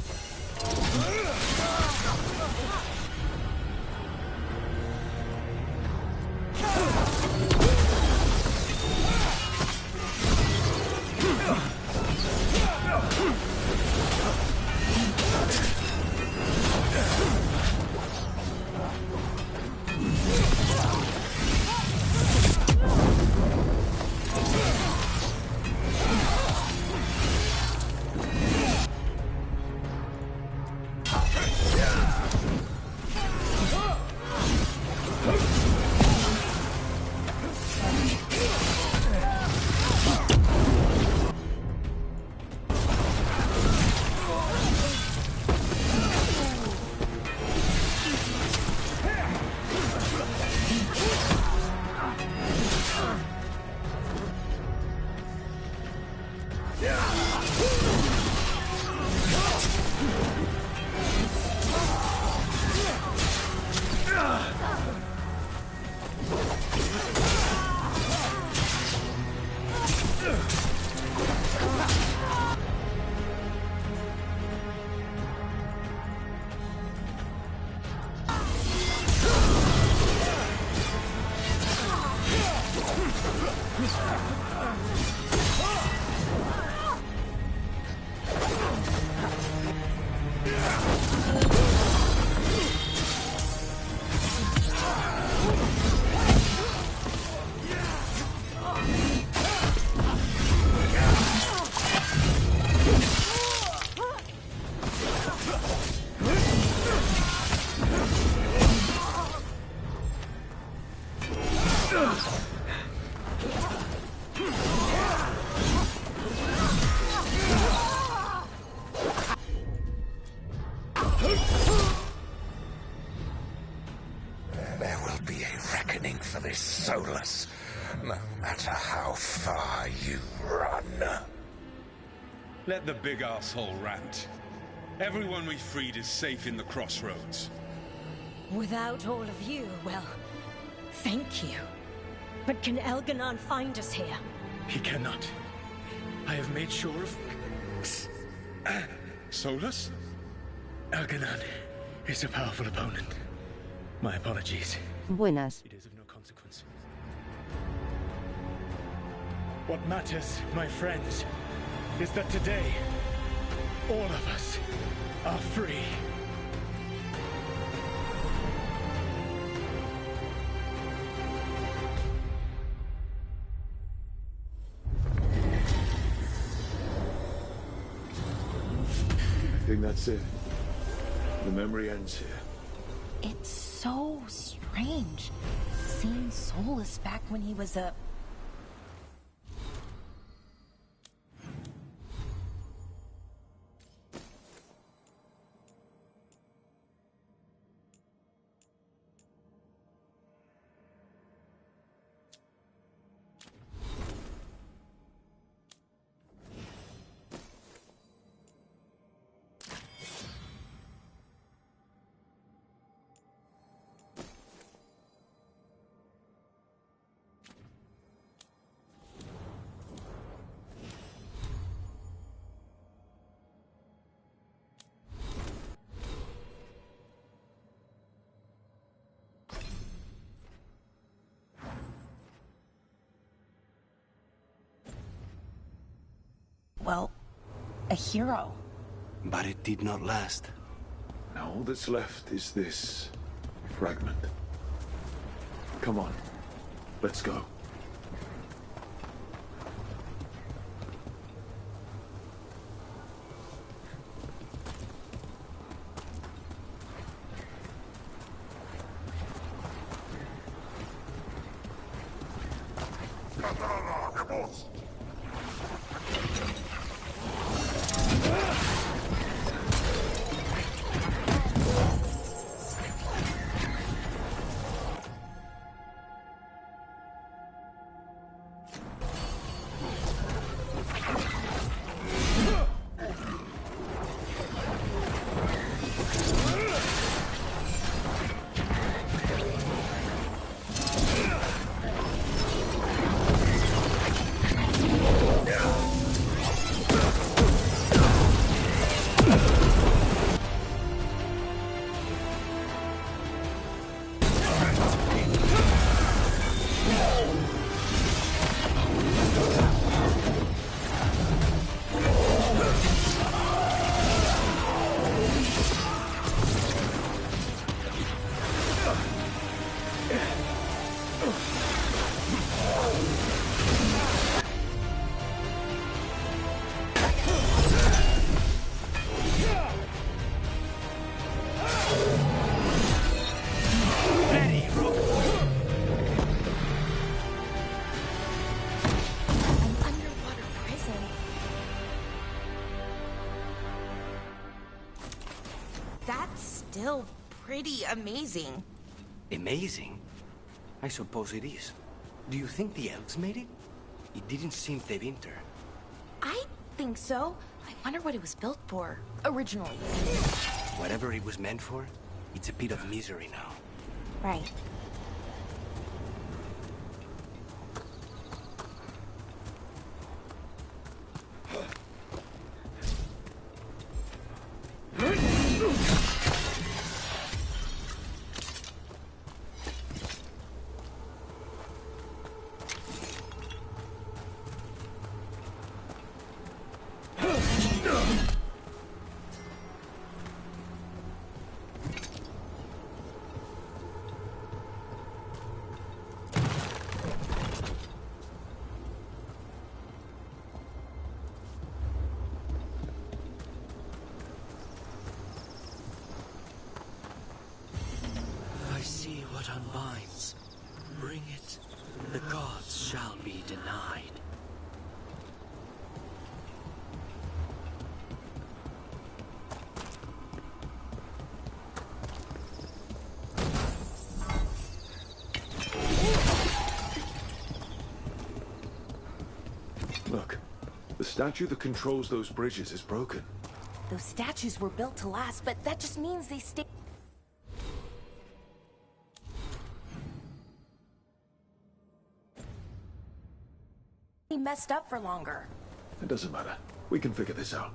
There will be a reckoning for this Solus, no matter how far you run. Let the big asshole rant. Everyone we freed is safe in the crossroads. Without all of you, well, thank you. But can Elganon find us here? He cannot. I have made sure of... Solus? Algernon is a powerful opponent. My apologies. Buenas. It is of no consequence. What matters, my friends, is that today, all of us are free. I think that's it. The memory ends here. It's so strange. Seeing Solus back when he was a... Well, a hero. But it did not last. Now all that's left is this fragment. Come on, let's go. Still pretty amazing. Amazing? I suppose it is. Do you think the elves made it? It didn't seem Tevinter. I think so. I wonder what it was built for, originally. Whatever it was meant for, it's a pit of misery now. Right. Unbinds. Bring it. The gods shall be denied. Look, the statue that controls those bridges is broken. Those statues were built to last, but that just means they stay... messed up for longer. It doesn't matter. We can figure this out.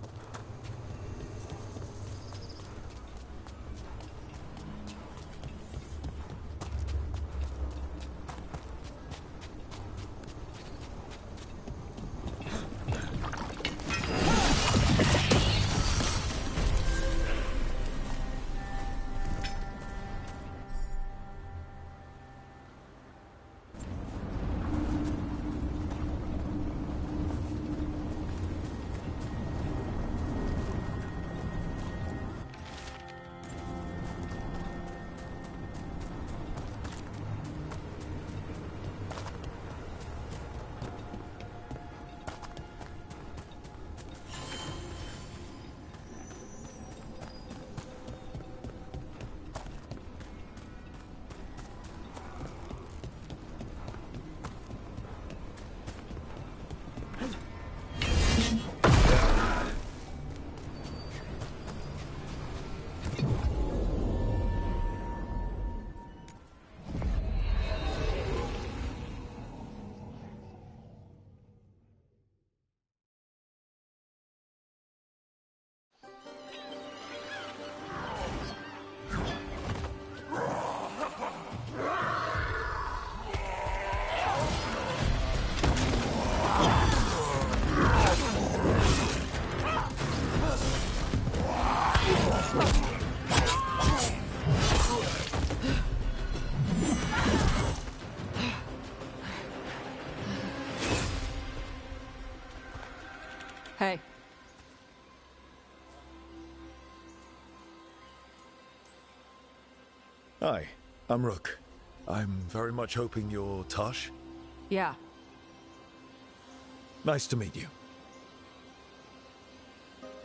Hey. Hi, I'm Rook. I'm very much hoping you're Tosh. Yeah. Nice to meet you.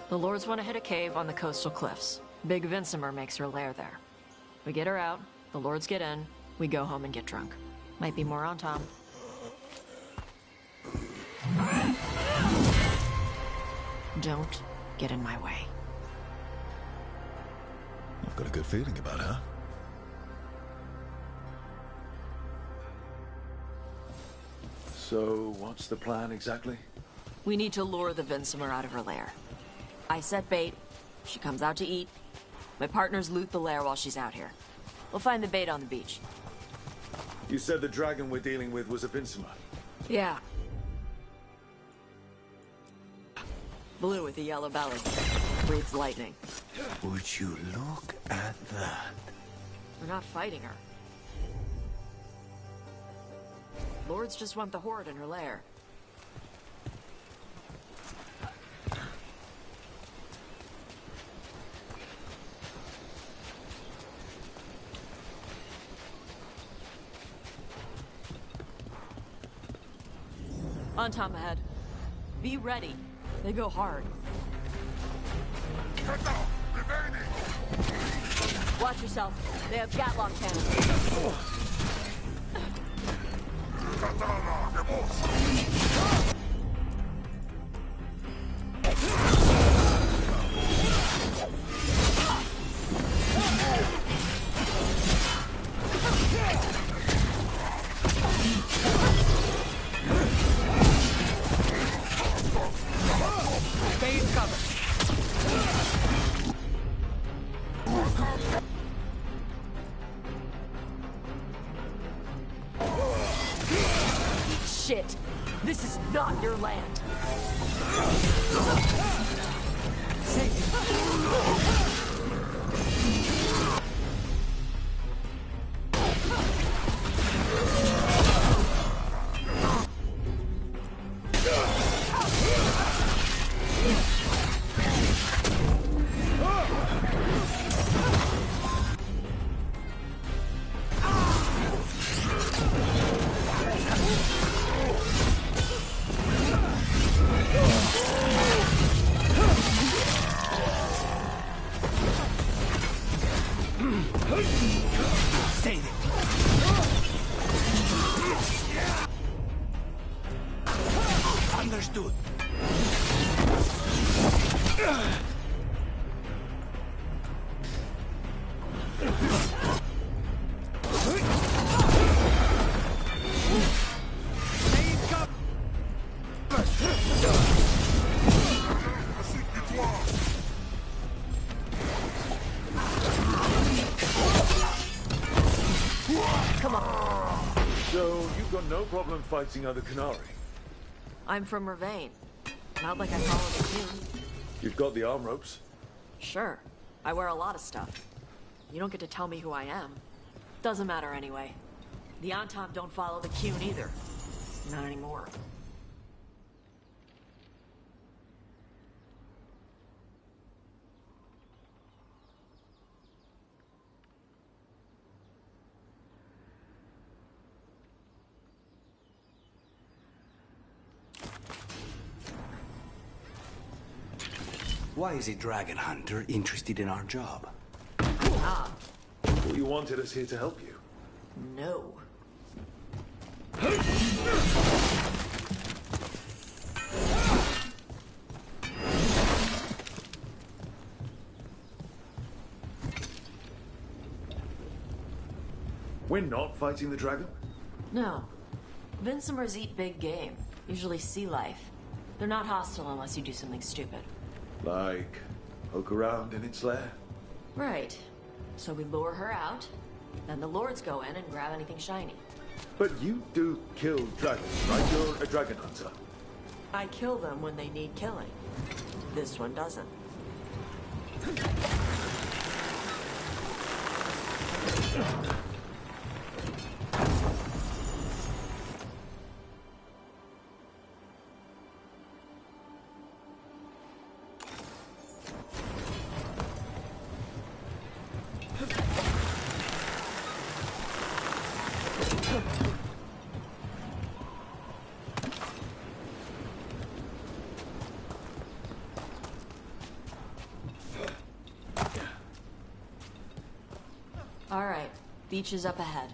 The Lords want to hit a cave on the coastal cliffs. Big Vincimer makes her lair there. We get her out, the Lords get in, we go home and get drunk. Might be more on Tom. Don't get in my way. I've got a good feeling about her. So, what's the plan exactly? We need to lure the Vincimer out of her lair. I set bait, she comes out to eat. My partners loot the lair while she's out here. We'll find the bait on the beach. You said the dragon we're dealing with was a Vincimer. Yeah. Blue with a yellow belly. Breathes lightning. Would you look at that? We're not fighting her. Lords just want the Horde in her lair. On Tom ahead. Be ready. They go hard. Watch yourself. They have Gatlock cannons. Shit! This is not your land! Understood. So, you've got no problem fighting other Canary? I'm from Ravain. Not like I follow the queue. You've got the arm ropes? Sure. I wear a lot of stuff. You don't get to tell me who I am. Doesn't matter anyway. The Antam don't follow the Qun either. Not anymore. Why is a dragon hunter interested in our job? Ah, Well, you wanted us here to help you. no. We're not fighting the dragon? No. Vincimers eat big game. Usually sea life. They're not hostile unless you do something stupid. Like, poke around in its lair? Right. So we lure her out, then the lords go in and grab anything shiny. But you do kill dragons, right? You're a dragon hunter. I kill them when they need killing. This one doesn't. All right, beach is up ahead.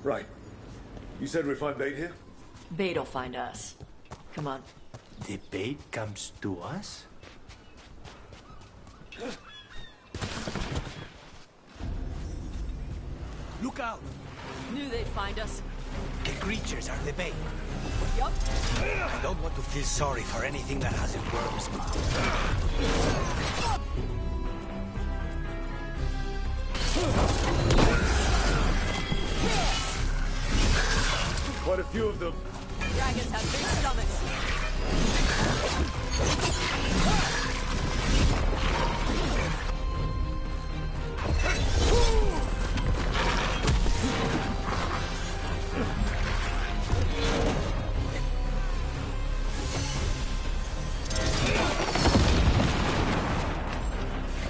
Right. You said we find bait here? Bait'll find us. Come on. The bait comes to us? Look out! Knew they'd find us. The creatures are the bait. Yup. I don't want to feel sorry for anything that has a worm's mouth. Quite a few of them. Dragons have big stomachs.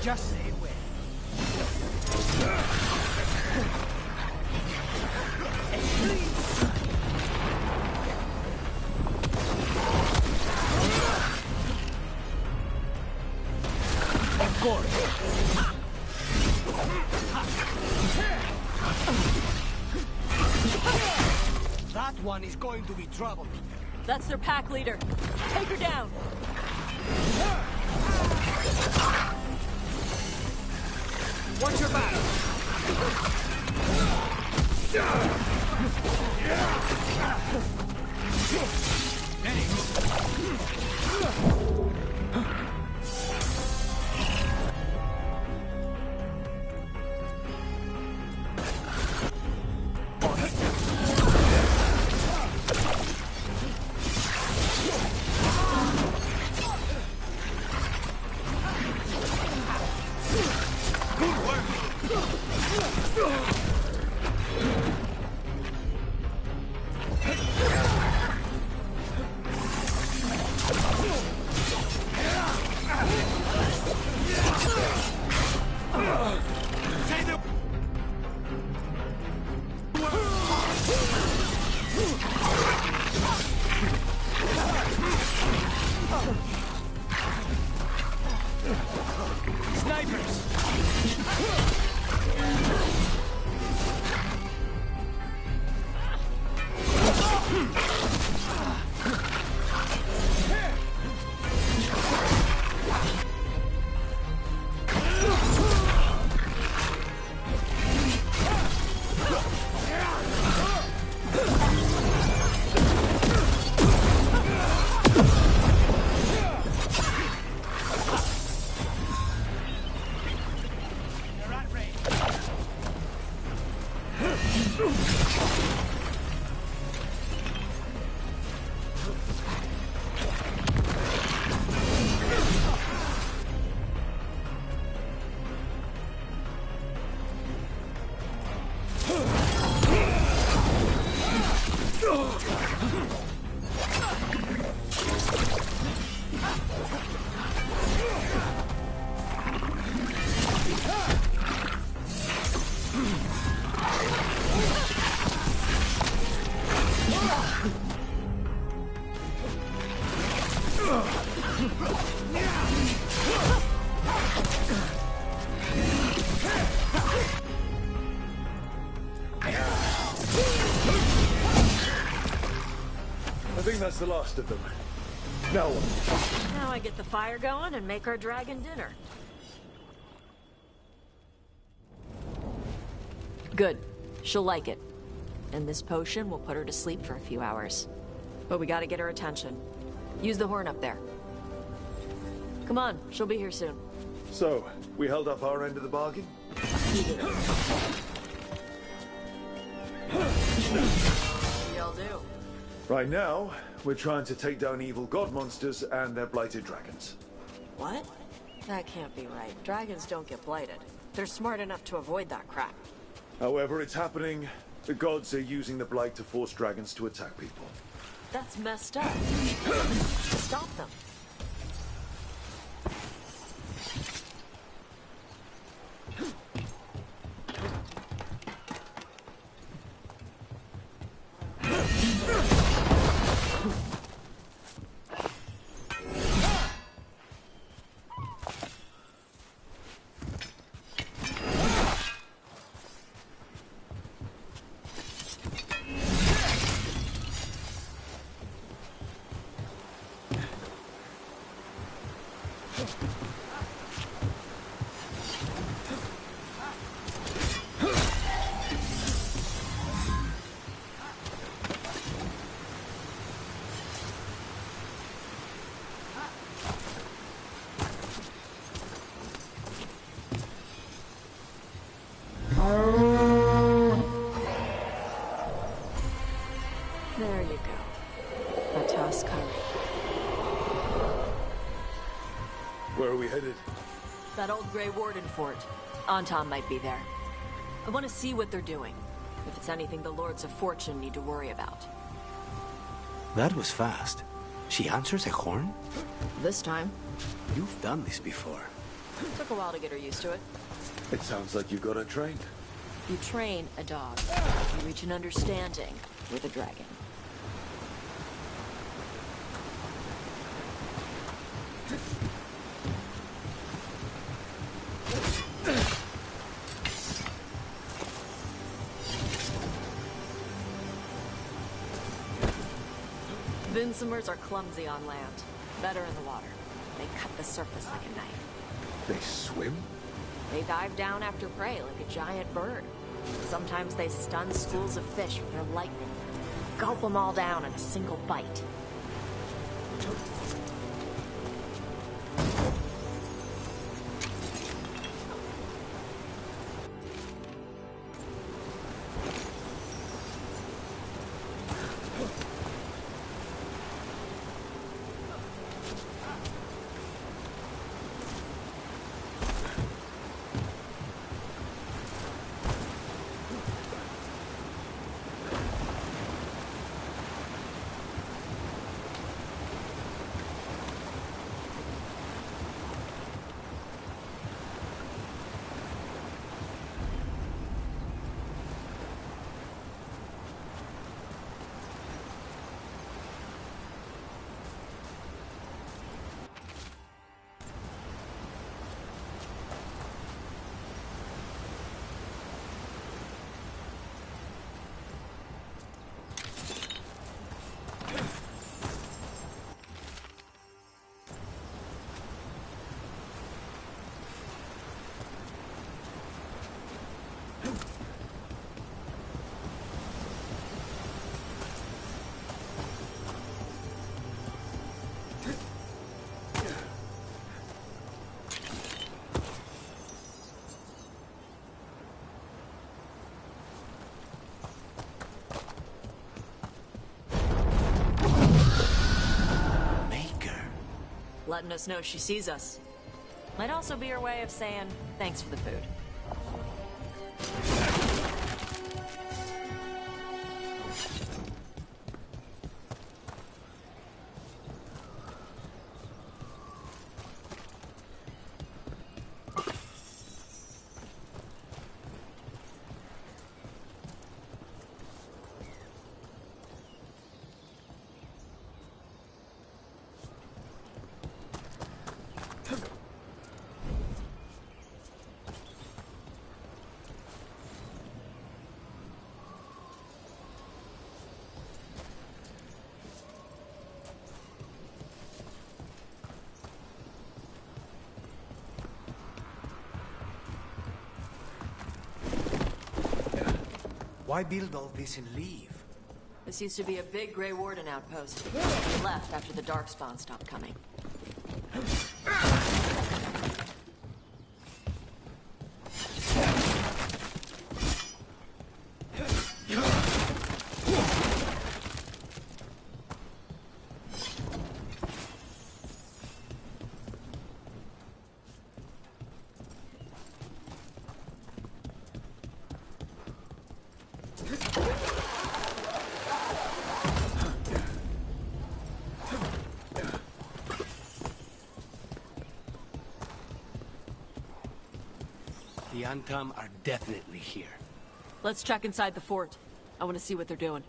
Just say where. Of course. That one is going to be trouble. That's their pack leader. Take her down. Watch your back! I think that's the last of them. Now what? Now I get the fire going and make our dragon dinner. Good. She'll like it. And this potion will put her to sleep for a few hours. But we gotta get her attention. Use the horn up there. Come on, she'll be here soon. So, we held up our end of the bargain? What y'all do? Right now, we're trying to take down evil god monsters and their blighted dragons. What? That can't be right. Dragons don't get blighted. They're smart enough to avoid that crap. However it's happening, the gods are using the blight to force dragons to attack people. That's messed up. Stop them. There you go. A toss curry. Where are we headed? That old Grey Warden fort. Anton might be there. I want to see what they're doing. If it's anything the Lords of Fortune need to worry about. That was fast. She answers a horn? This time. You've done this before. Took a while to get her used to it. It sounds like you've got her trained. You train a dog. You reach an understanding with a dragon. Vinsomers are clumsy on land, better in the water. They cut the surface like a knife. They swim? They dive down after prey like a giant bird. Sometimes they stun schools of fish with their lightning. Gulp them all down in a single bite. Letting us know she sees us. Might also be her way of saying thanks for the food. Why build all this and leave? This used to be a big Grey Warden outpost. They left after the Darkspawn stopped coming. The Antam are definitely here. Let's check inside the fort. I want to see what they're doing.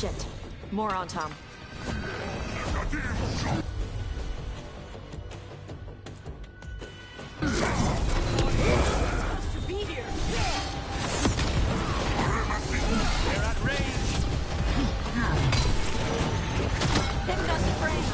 Shit. More on Tom. They're at range. Hitting us at range.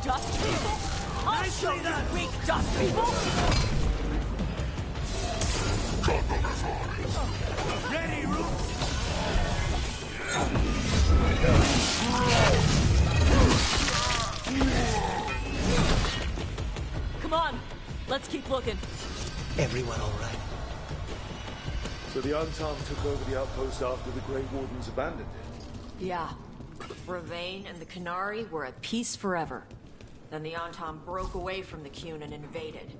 Dust people? I'll show you weak dust people! Ready, Come on. Let's keep looking. Everyone all right? So the Antam took over the outpost after the Grey Wardens abandoned it? Yeah. Ravane and the Canary were at peace forever. Then the Antam broke away from the Qun and invaded.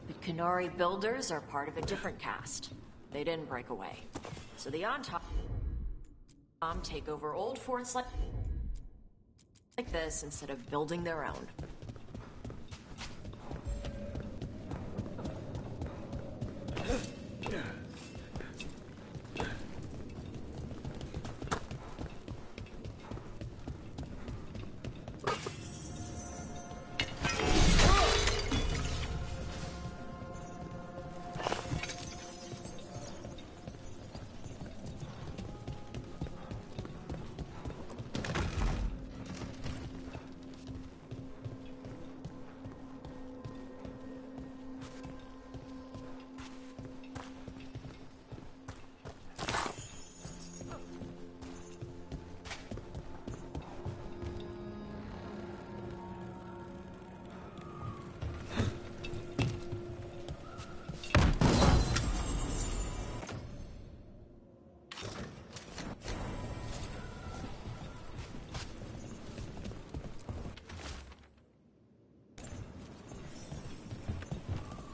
The Canary builders are part of a different caste. They didn't break away. So the Antam take over old forts like this instead of building their own.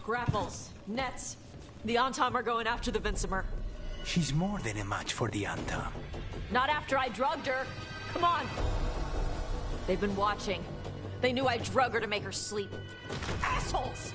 Grapples, nets. The Antam are going after the Vincimer. She's more than a match for the Antam. Not after I drugged her. Come on. They've been watching. They knew I drug her to make her sleep. Assholes!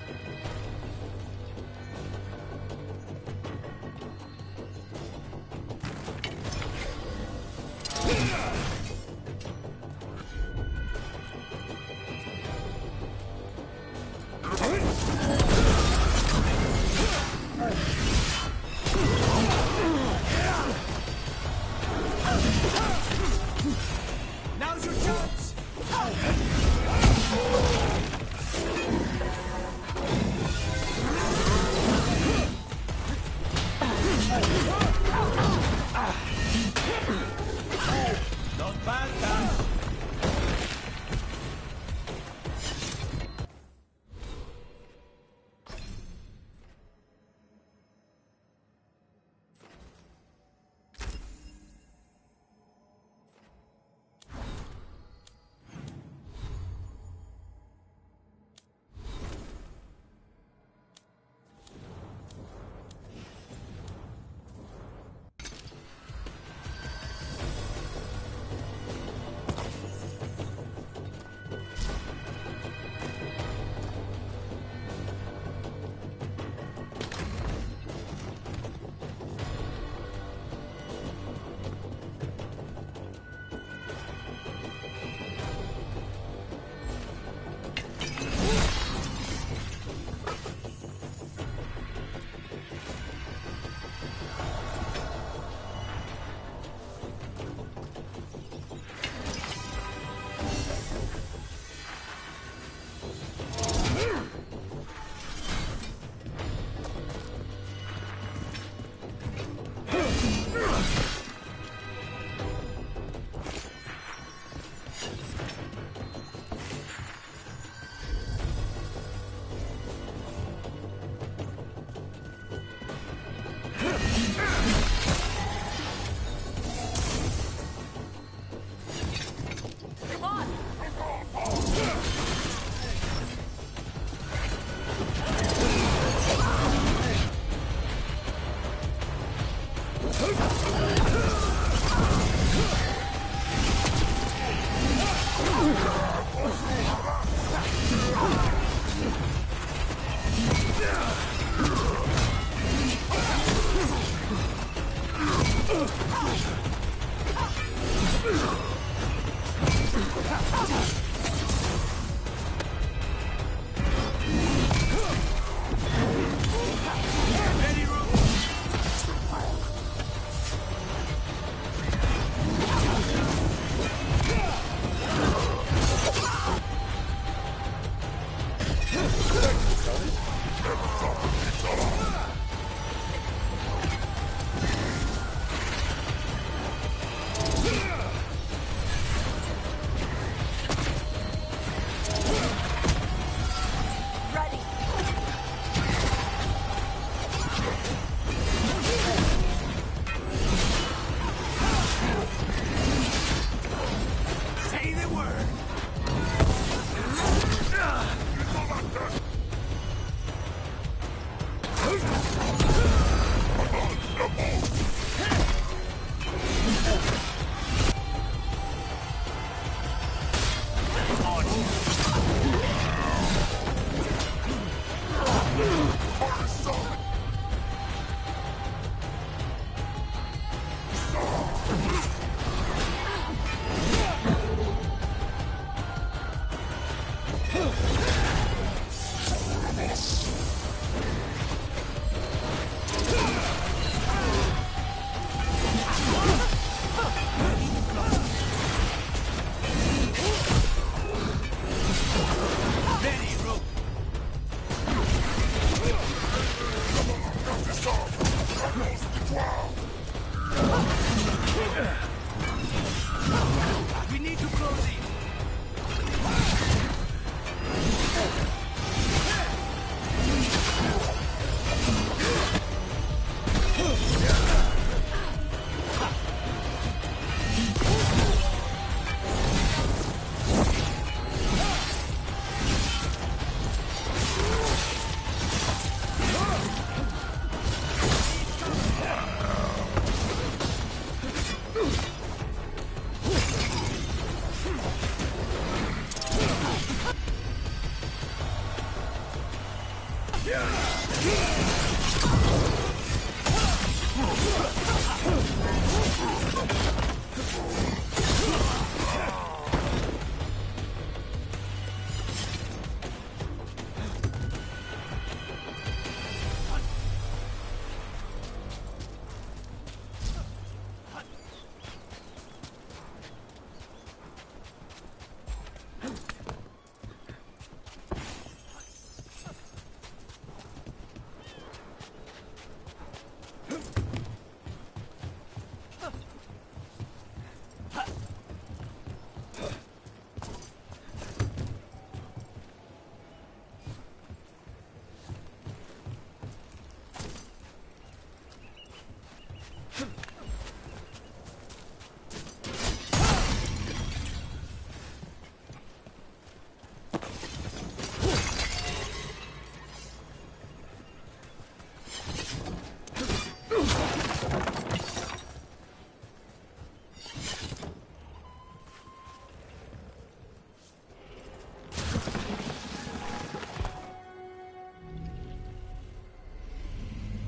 We need to close in.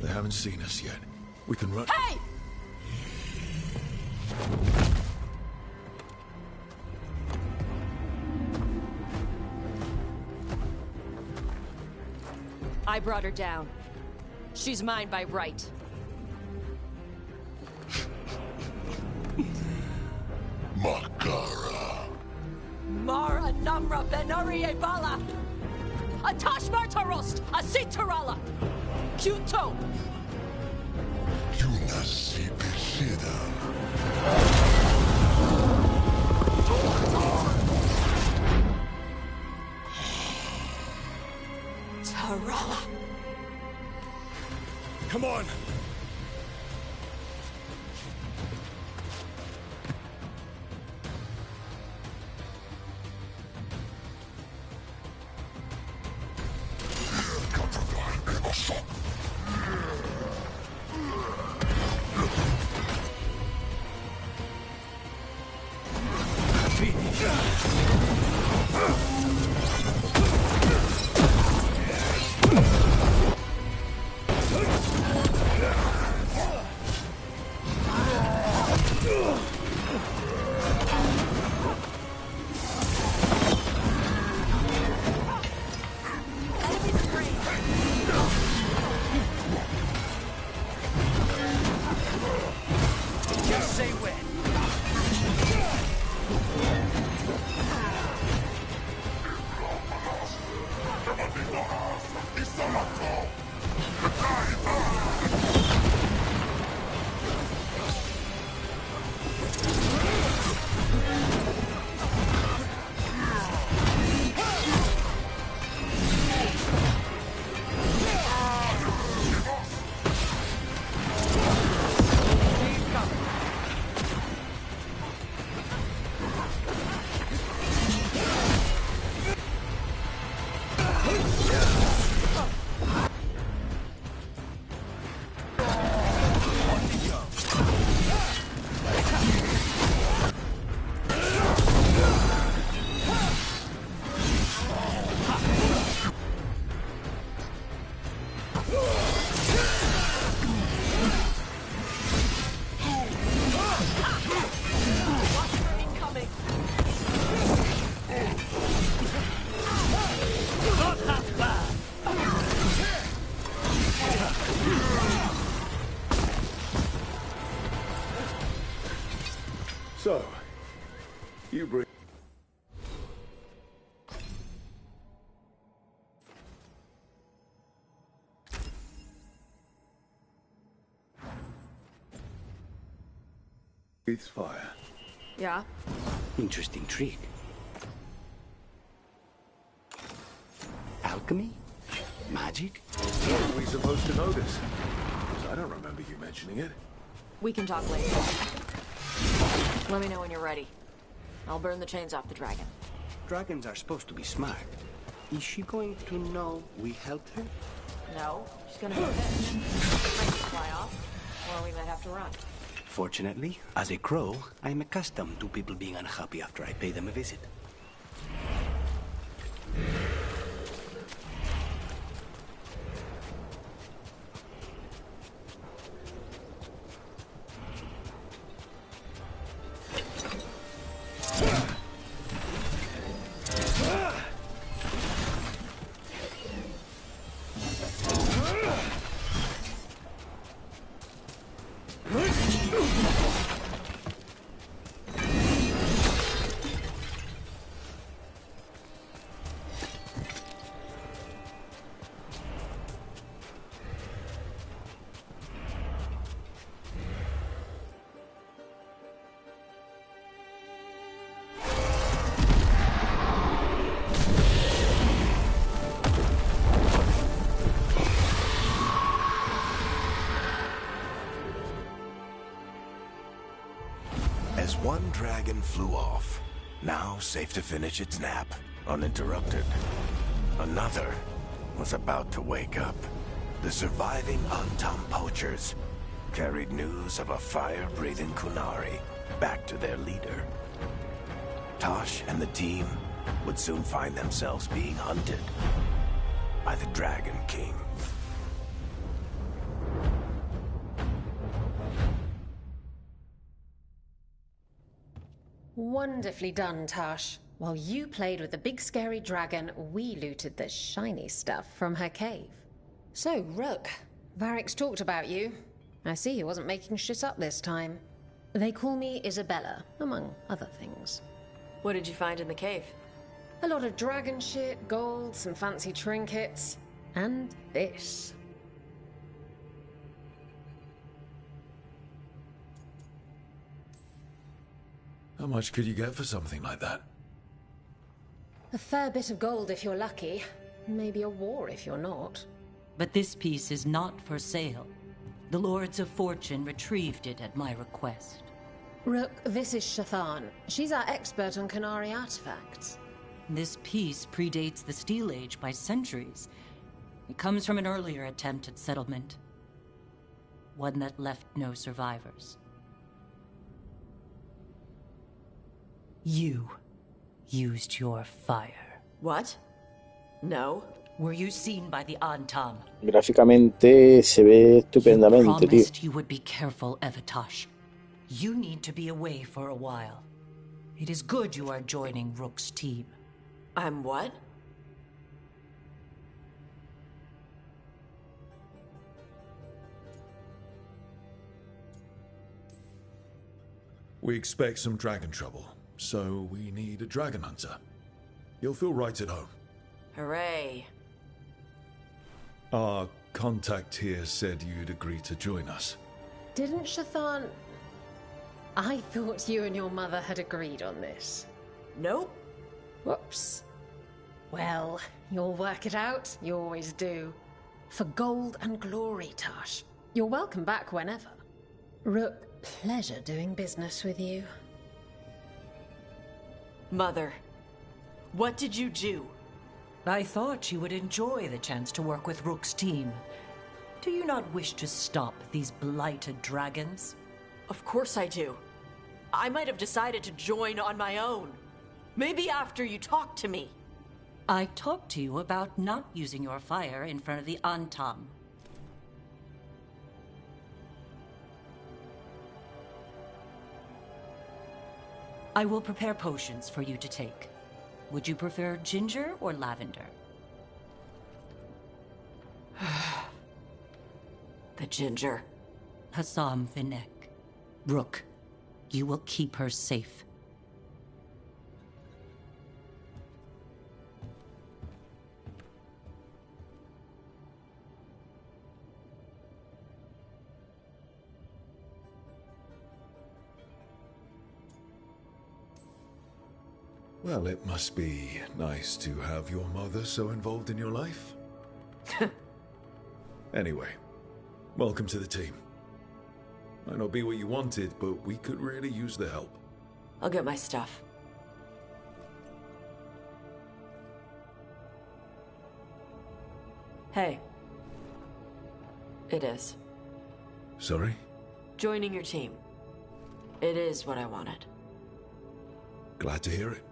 They haven't seen us yet. We can run. Hey! I brought her down. She's mine by right. Makara. Mara Namra Benari Bala! Atash Martarost! Asitarala! Kyuto! Yunasi Bishida. Tarala! Come on! So, you bring... Breathes fire. Yeah? Interesting trick. Alchemy? Magic? How are we supposed to know this? Because I don't remember you mentioning it. We can talk later. Let me know when you're ready. I'll burn the chains off the dragon. Dragons are supposed to be smart. Is she going to know we helped her? No, she's gonna be pissed. Might just fly off, or we might have to run. Fortunately, as a crow, I'm accustomed to people being unhappy after I pay them a visit. As one dragon flew off, now safe to finish its nap, uninterrupted. Another was about to wake up. The surviving Antam poachers carried news of a fire-breathing Kunari back to their leader. Tosh and the team would soon find themselves being hunted by the Dragon King. Wonderfully done, Tash. While you played with the big scary dragon, we looted the shiny stuff from her cave. So, Rook, Varric's talked about you. I see he wasn't making shit up this time. They call me Isabella, among other things. What did you find in the cave? A lot of dragon shit, gold, some fancy trinkets, and this. How much could you get for something like that? A fair bit of gold if you're lucky. Maybe a war if you're not. But this piece is not for sale. The Lords of Fortune retrieved it at my request. Rook, this is Shathan. She's our expert on Kunari artifacts. This piece predates the Steel Age by centuries. It comes from an earlier attempt at settlement. One that left no survivors. You used your fire. What? No. Were you seen by the Antam? Gráficamente se ve estupendamente, You tío. promised you would be careful, Evatosh. You need to be away for a while. It is good you are joining Rook's team. I'm what? We expect some dragon trouble, so we need a dragon hunter. You'll feel right at home. Hooray. Our contact here said you'd agree to join us. Didn't Shathan... I thought you and your mother had agreed on this. Nope. Whoops. Well, you'll work it out. You always do. For gold and glory, Tash. You're welcome back whenever. Rook, pleasure doing business with you. Mother, what did you do? I thought you would enjoy the chance to work with Rook's team. Do you not wish to stop these blighted dragons? Of course I do. I might have decided to join on my own. Maybe after you talked to me. I talked to you about not using your fire in front of the Antam. I will prepare potions for you to take. Would you prefer ginger or lavender? The ginger. Hassam Vinek. Rook, You will keep her safe. Well, it must be nice to have your mother so involved in your life. Anyway, welcome to the team. Might not be what you wanted, but we could really use the help. I'll get my stuff. Hey. It is. Sorry? Joining your team. It is what I wanted. Glad to hear it.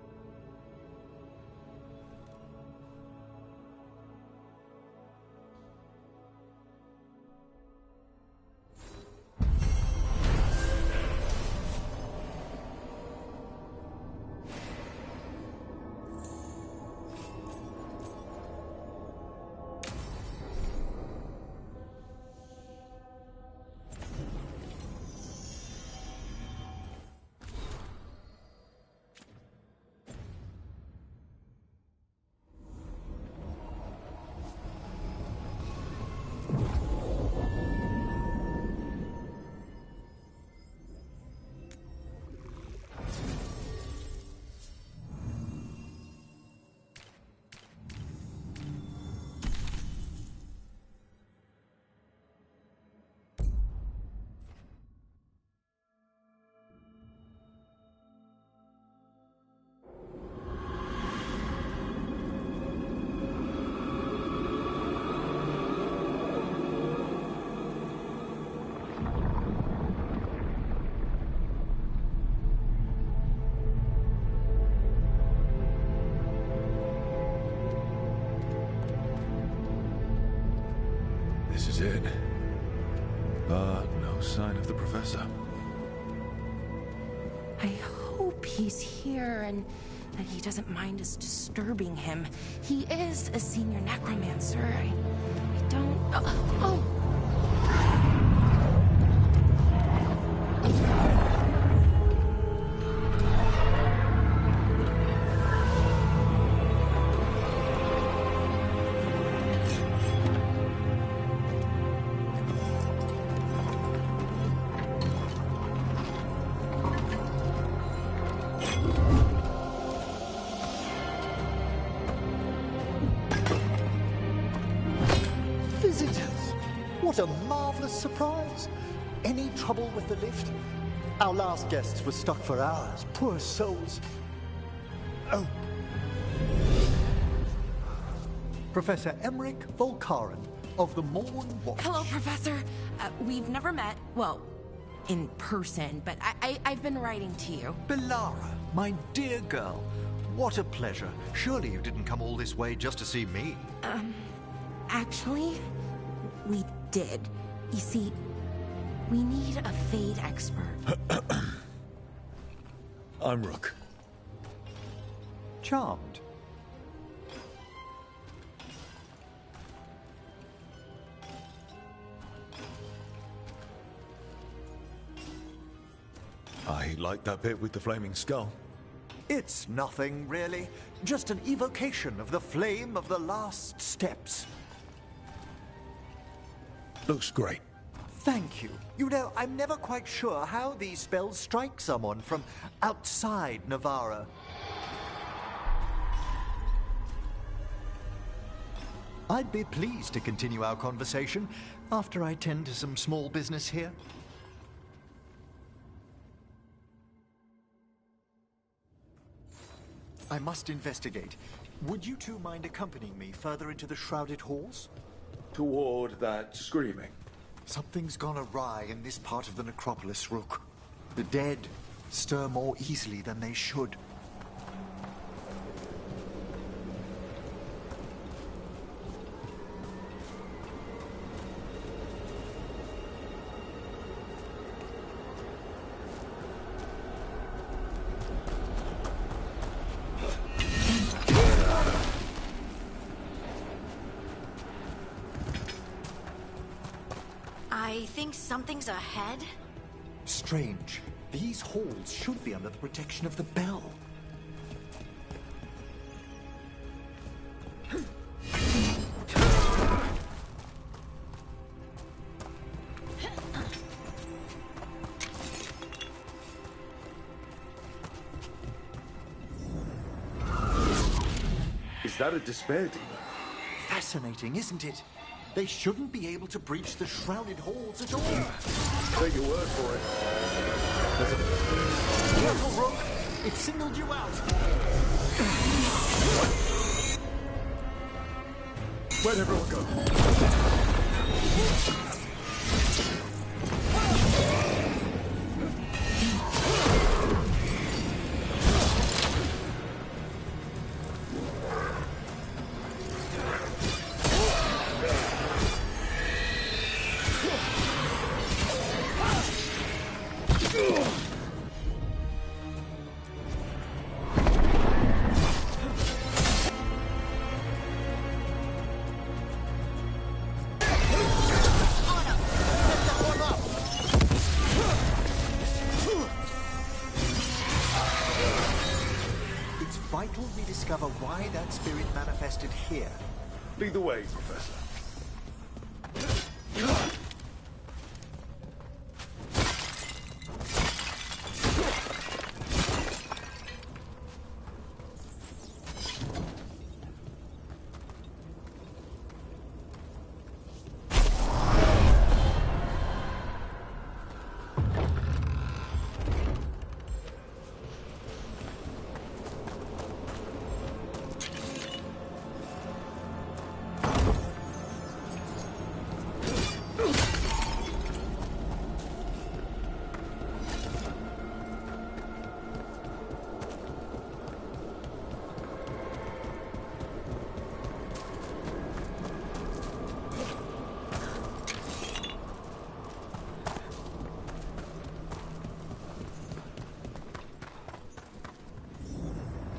This is it. But no sign of the professor. I hope he's here and that he doesn't mind us disturbing him. He is a senior necromancer. I don't... Oh! What a marvelous surprise! Any trouble with the lift? Our last guests were stuck for hours. Poor souls. Oh. Professor Emmerich Volkaren of the Morn Watch. Hello, Professor. We've never met, well, in person, but I've been writing to you. Belara, my dear girl. What a pleasure. Surely you didn't come all this way just to see me. Actually, we did. You see, we need a Fade expert. I'm Rook. Charmed. I like that bit with the flaming skull. It's nothing, really. Just an evocation of the flame of the last steps. Looks great. Thank you. You know, I'm never quite sure how these spells strike someone from outside Navarra. I'd be pleased to continue our conversation after I tend to some small business here. I must investigate. Would you two mind accompanying me further into the shrouded halls? Toward that screaming. Something's gone awry in this part of the necropolis, Rook. The dead stir more easily than they should. I think something's ahead. Strange. These halls should be under the protection of the bell. Is that a despair demon? Fascinating, isn't it? They shouldn't be able to breach the shrouded halls at all. Take your word for it. Careful, Rook! It singled you out. Where'd everyone go? Vital we discover why that spirit manifested here. Lead the way, Professor.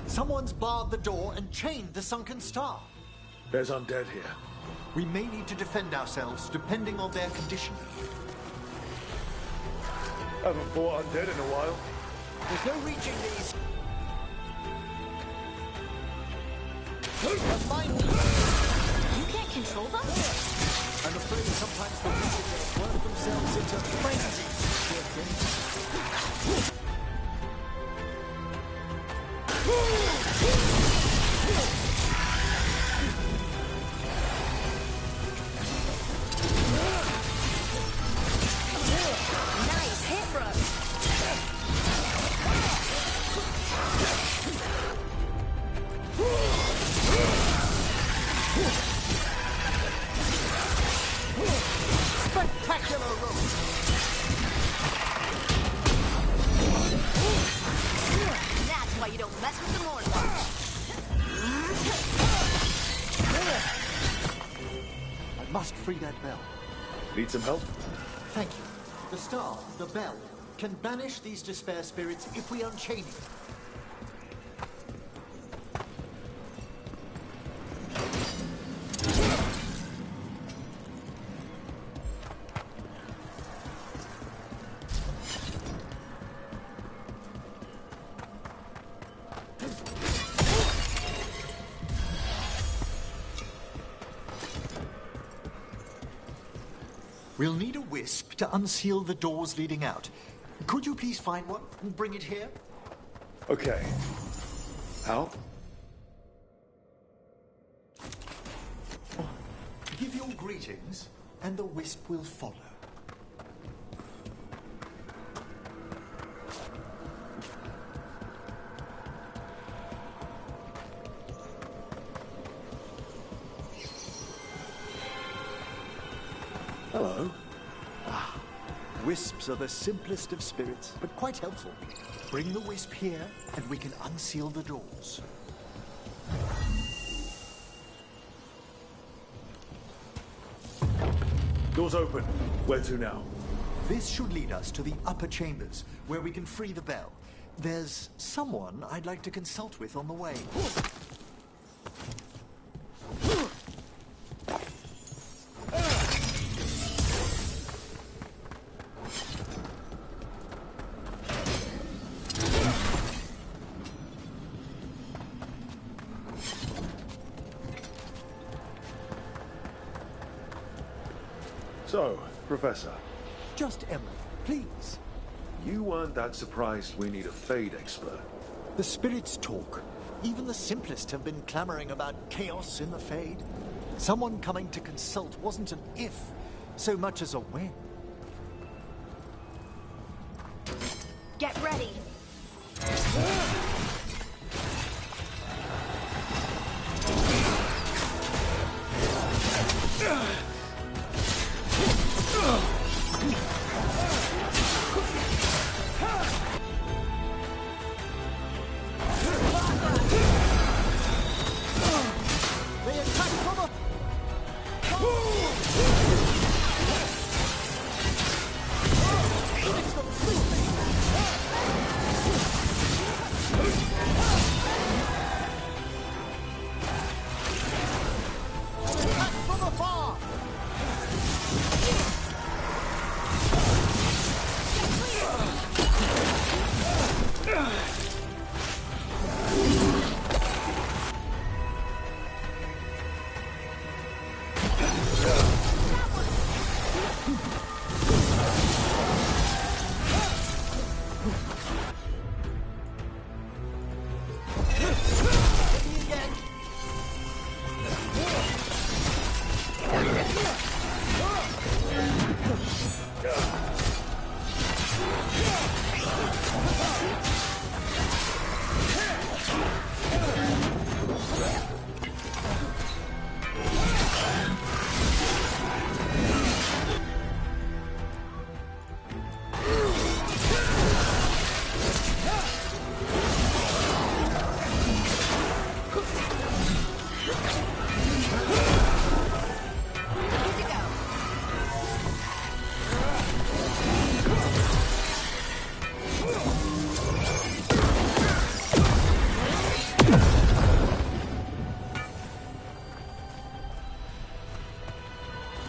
Someone's barred the door and chained the sunken star. There's undead here. We may need to defend ourselves, depending on their condition. Haven't fought undead in a while. There's no reaching these. You can't control them? I'm afraid sometimes the people work themselves into frenzy. Nice hit, Brooke. Spectacular rope. That's why you don't mess with the Mornwatch. I must free that bell. Need some help? Thank you. The star, the bell, can banish these despair spirits if we unchain it. We'll need a wisp to unseal the doors leading out. Could you please find one and bring it here? Okay. How? Give your greetings, and the wisp will follow. Hello. Wisps are the simplest of spirits, but quite helpful. Bring the wisp here, and we can unseal the doors. Doors open. Where to now? This should lead us to the upper chambers, where we can free the bell. There's someone I'd like to consult with on the way. So, Professor. Just Emily, please. You weren't that surprised we need a Fade expert. The spirits talk. Even the simplest have been clamoring about chaos in the Fade. Someone coming to consult wasn't an if, so much as a when. Get ready. They attack from a... Attack from afar!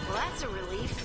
Well, that's a relief.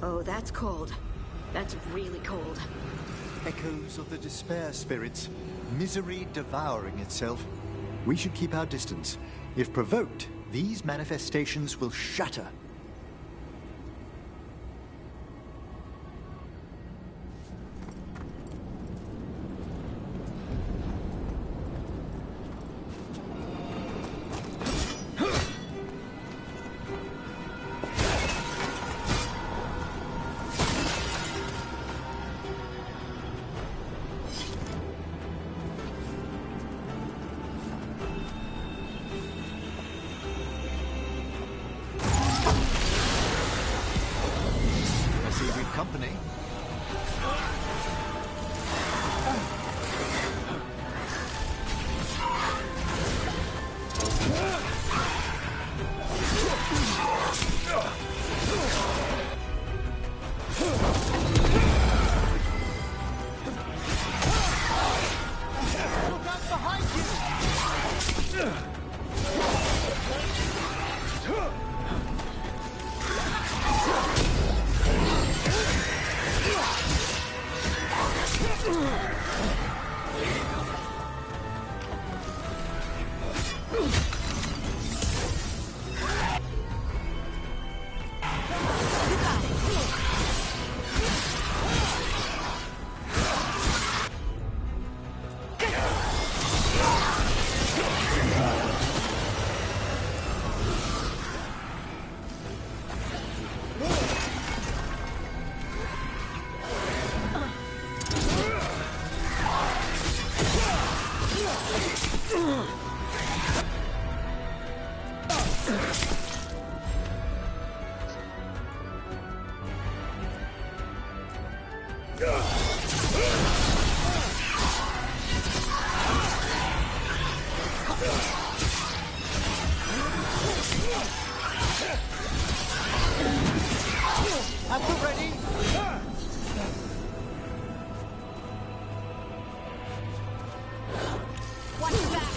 Oh, that's cold. That's really cold. Echoes of the despair spirits, misery devouring itself. We should keep our distance. If provoked, these manifestations will shatter. Company. Look out behind you! At the ready! Watch your back!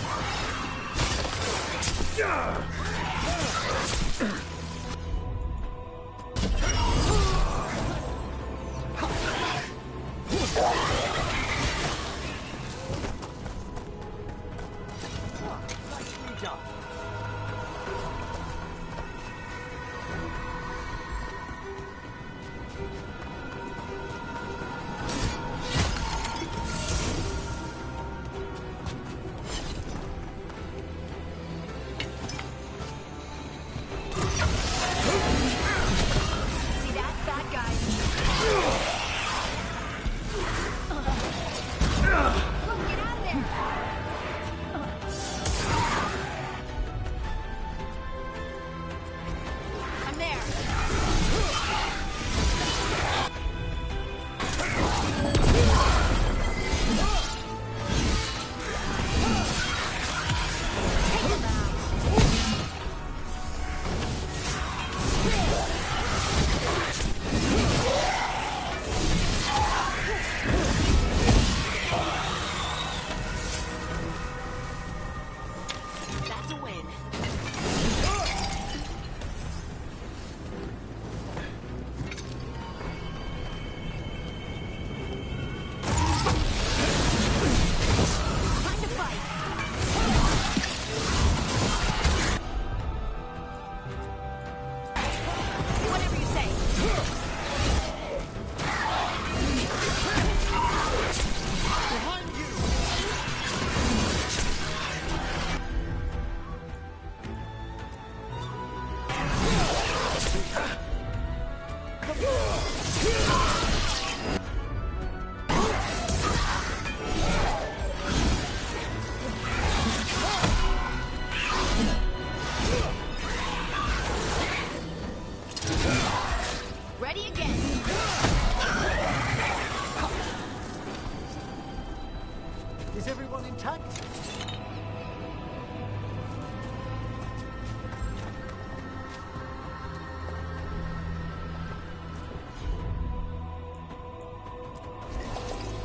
Is everyone intact?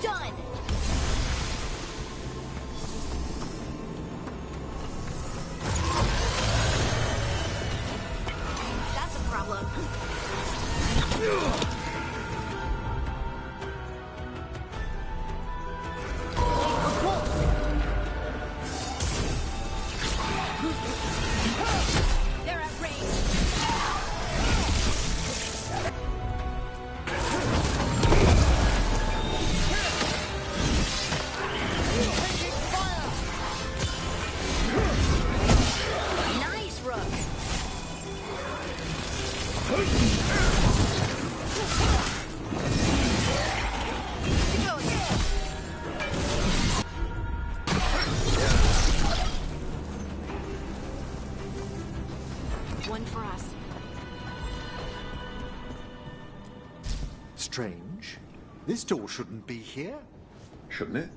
Done! That's a problem. They're at range. Nice, Rook. One for us. Strange. This door shouldn't be here. Shouldn't it?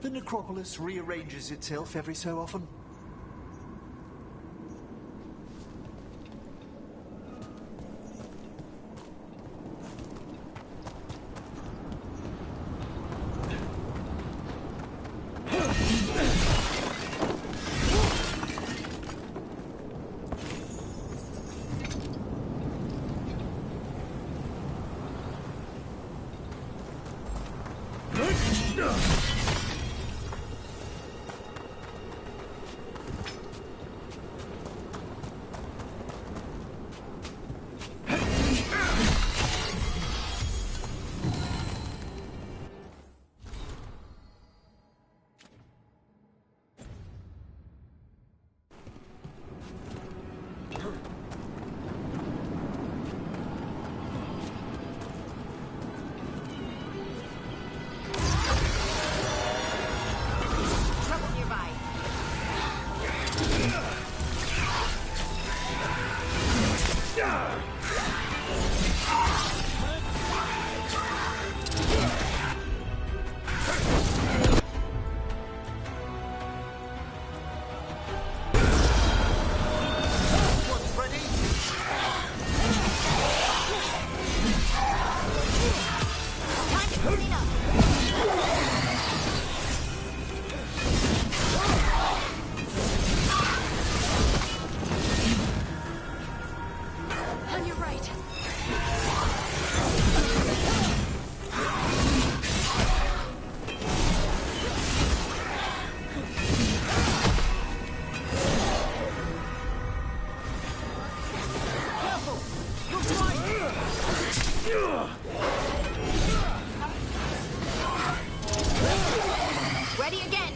The necropolis rearranges itself every so often. Trouble nearby. One's ready. right. Ready again.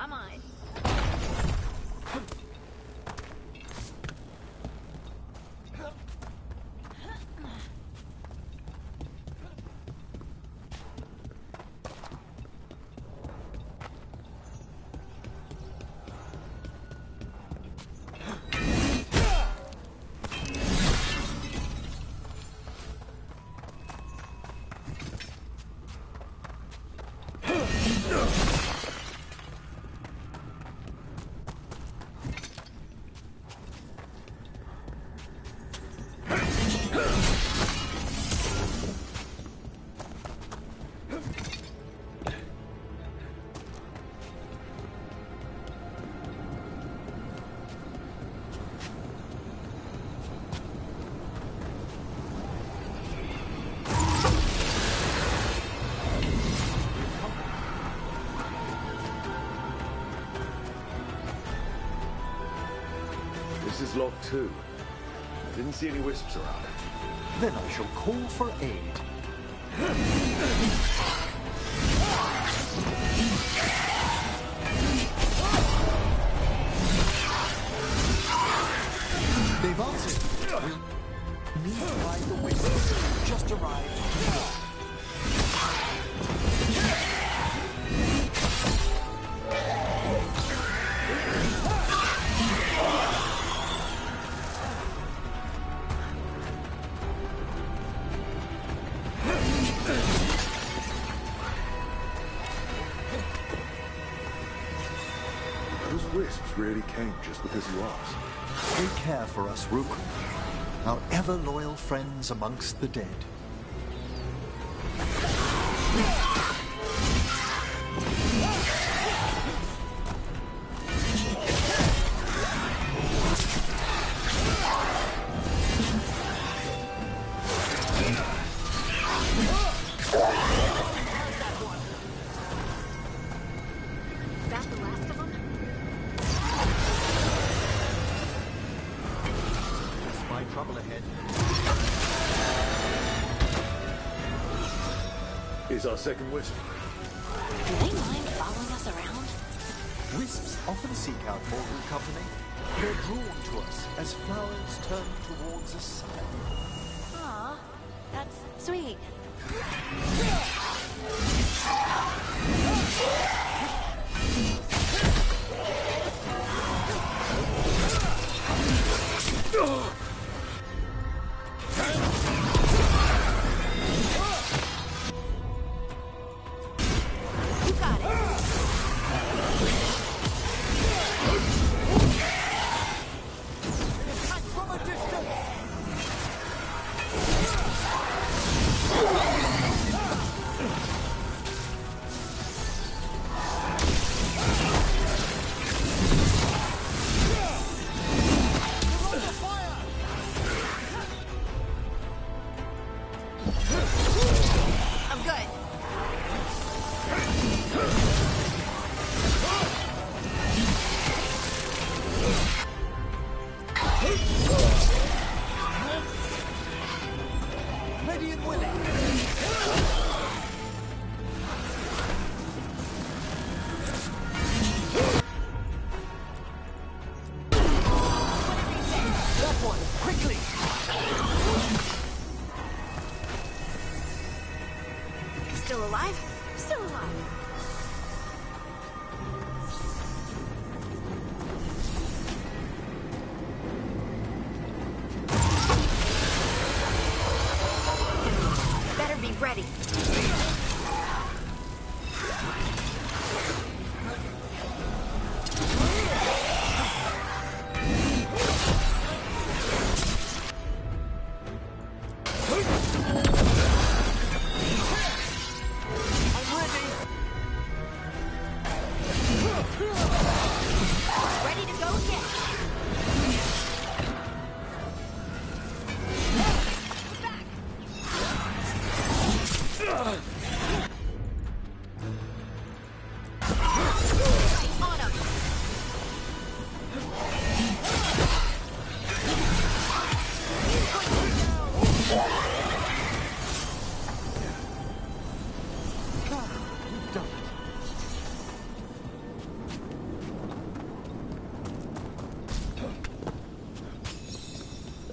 I'm on. This is lock 2. I didn't see any wisps around. Then I shall call for aid. They've answered. Meanwhile, the wisps just arrived. Those wisps really came just because you asked. Take care for us, Rook. Our ever-loyal friends amongst the dead. That the last of them? My trouble ahead. Here's our second wisp. Do they mind following us around? Wisps often seek out mortal company. They're drawn to us as flowers turn towards a sun. Aw, that's sweet. You got it. Attack from a distance! I'm good. Ready and willing. That one, quickly! Still alive? Still alive.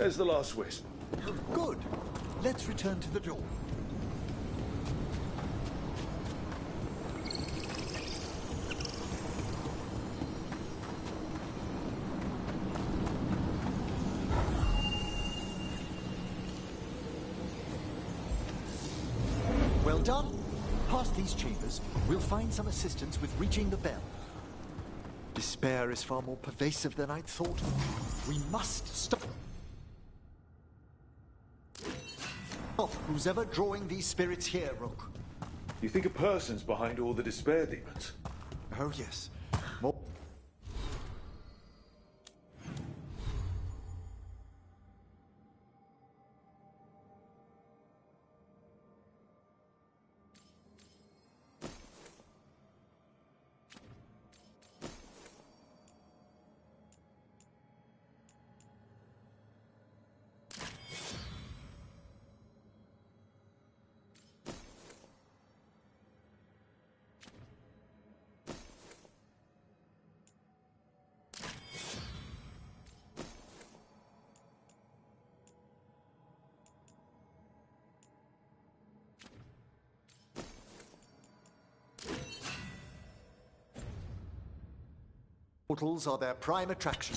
There's the last wisp. Good. Let's return to the door. Well done. Past these chambers, we'll find some assistance with reaching the bell. Despair is far more pervasive than I'd thought. We must stop who's ever drawing these spirits here, Rook. You think a person's behind all the despair demons? Oh, yes. More portals are their prime attraction.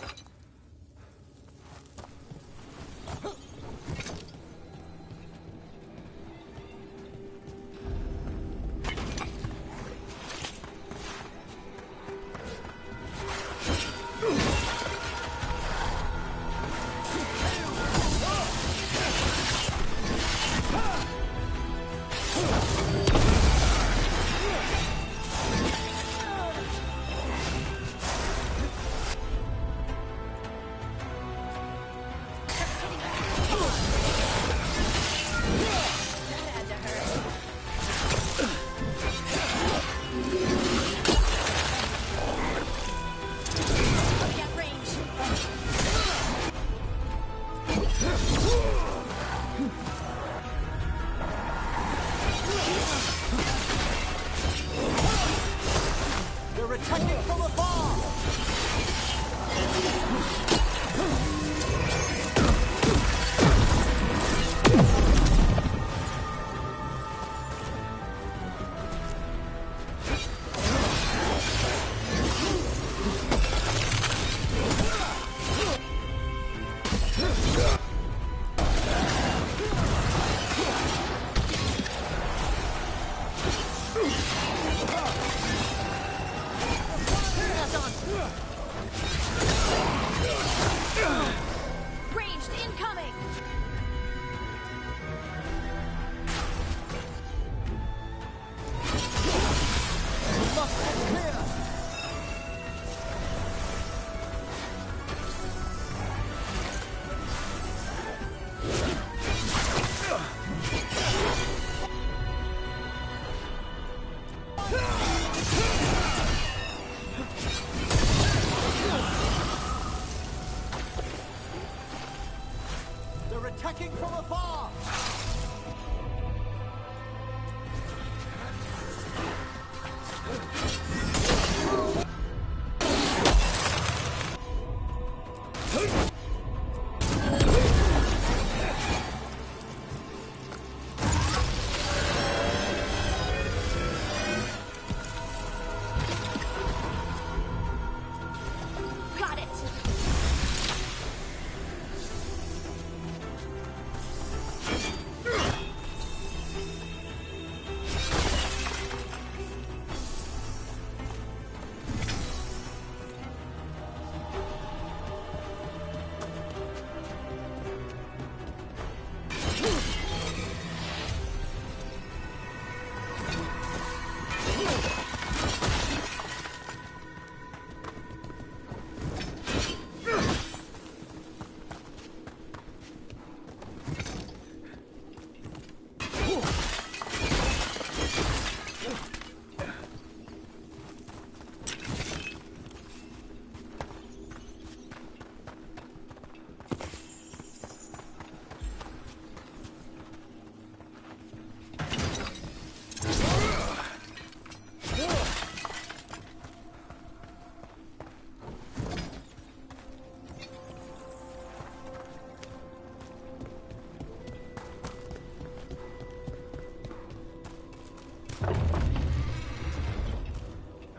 Attacking from afar!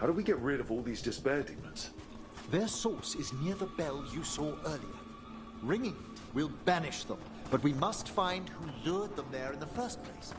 How do we get rid of all these despair demons? Their source is near the bell you saw earlier. Ringing it will banish them, but we must find who lured them there in the first place.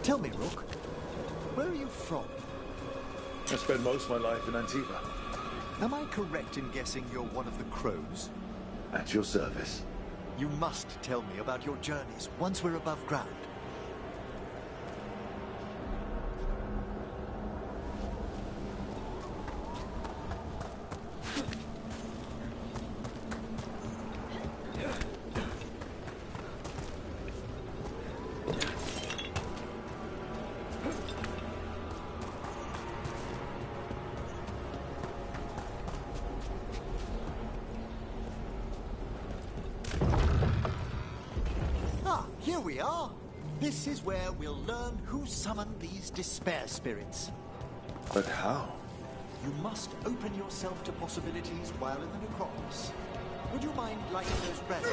Tell me, Rook, where are you from? I spent most of my life in Antiva. Am I correct in guessing you're one of the crows? At your service. You must tell me about your journeys once we're above ground. Here we are. This is where we'll learn who summoned these despair spirits. But how? You must open yourself to possibilities while in the necropolis. Would you mind lighting those brands?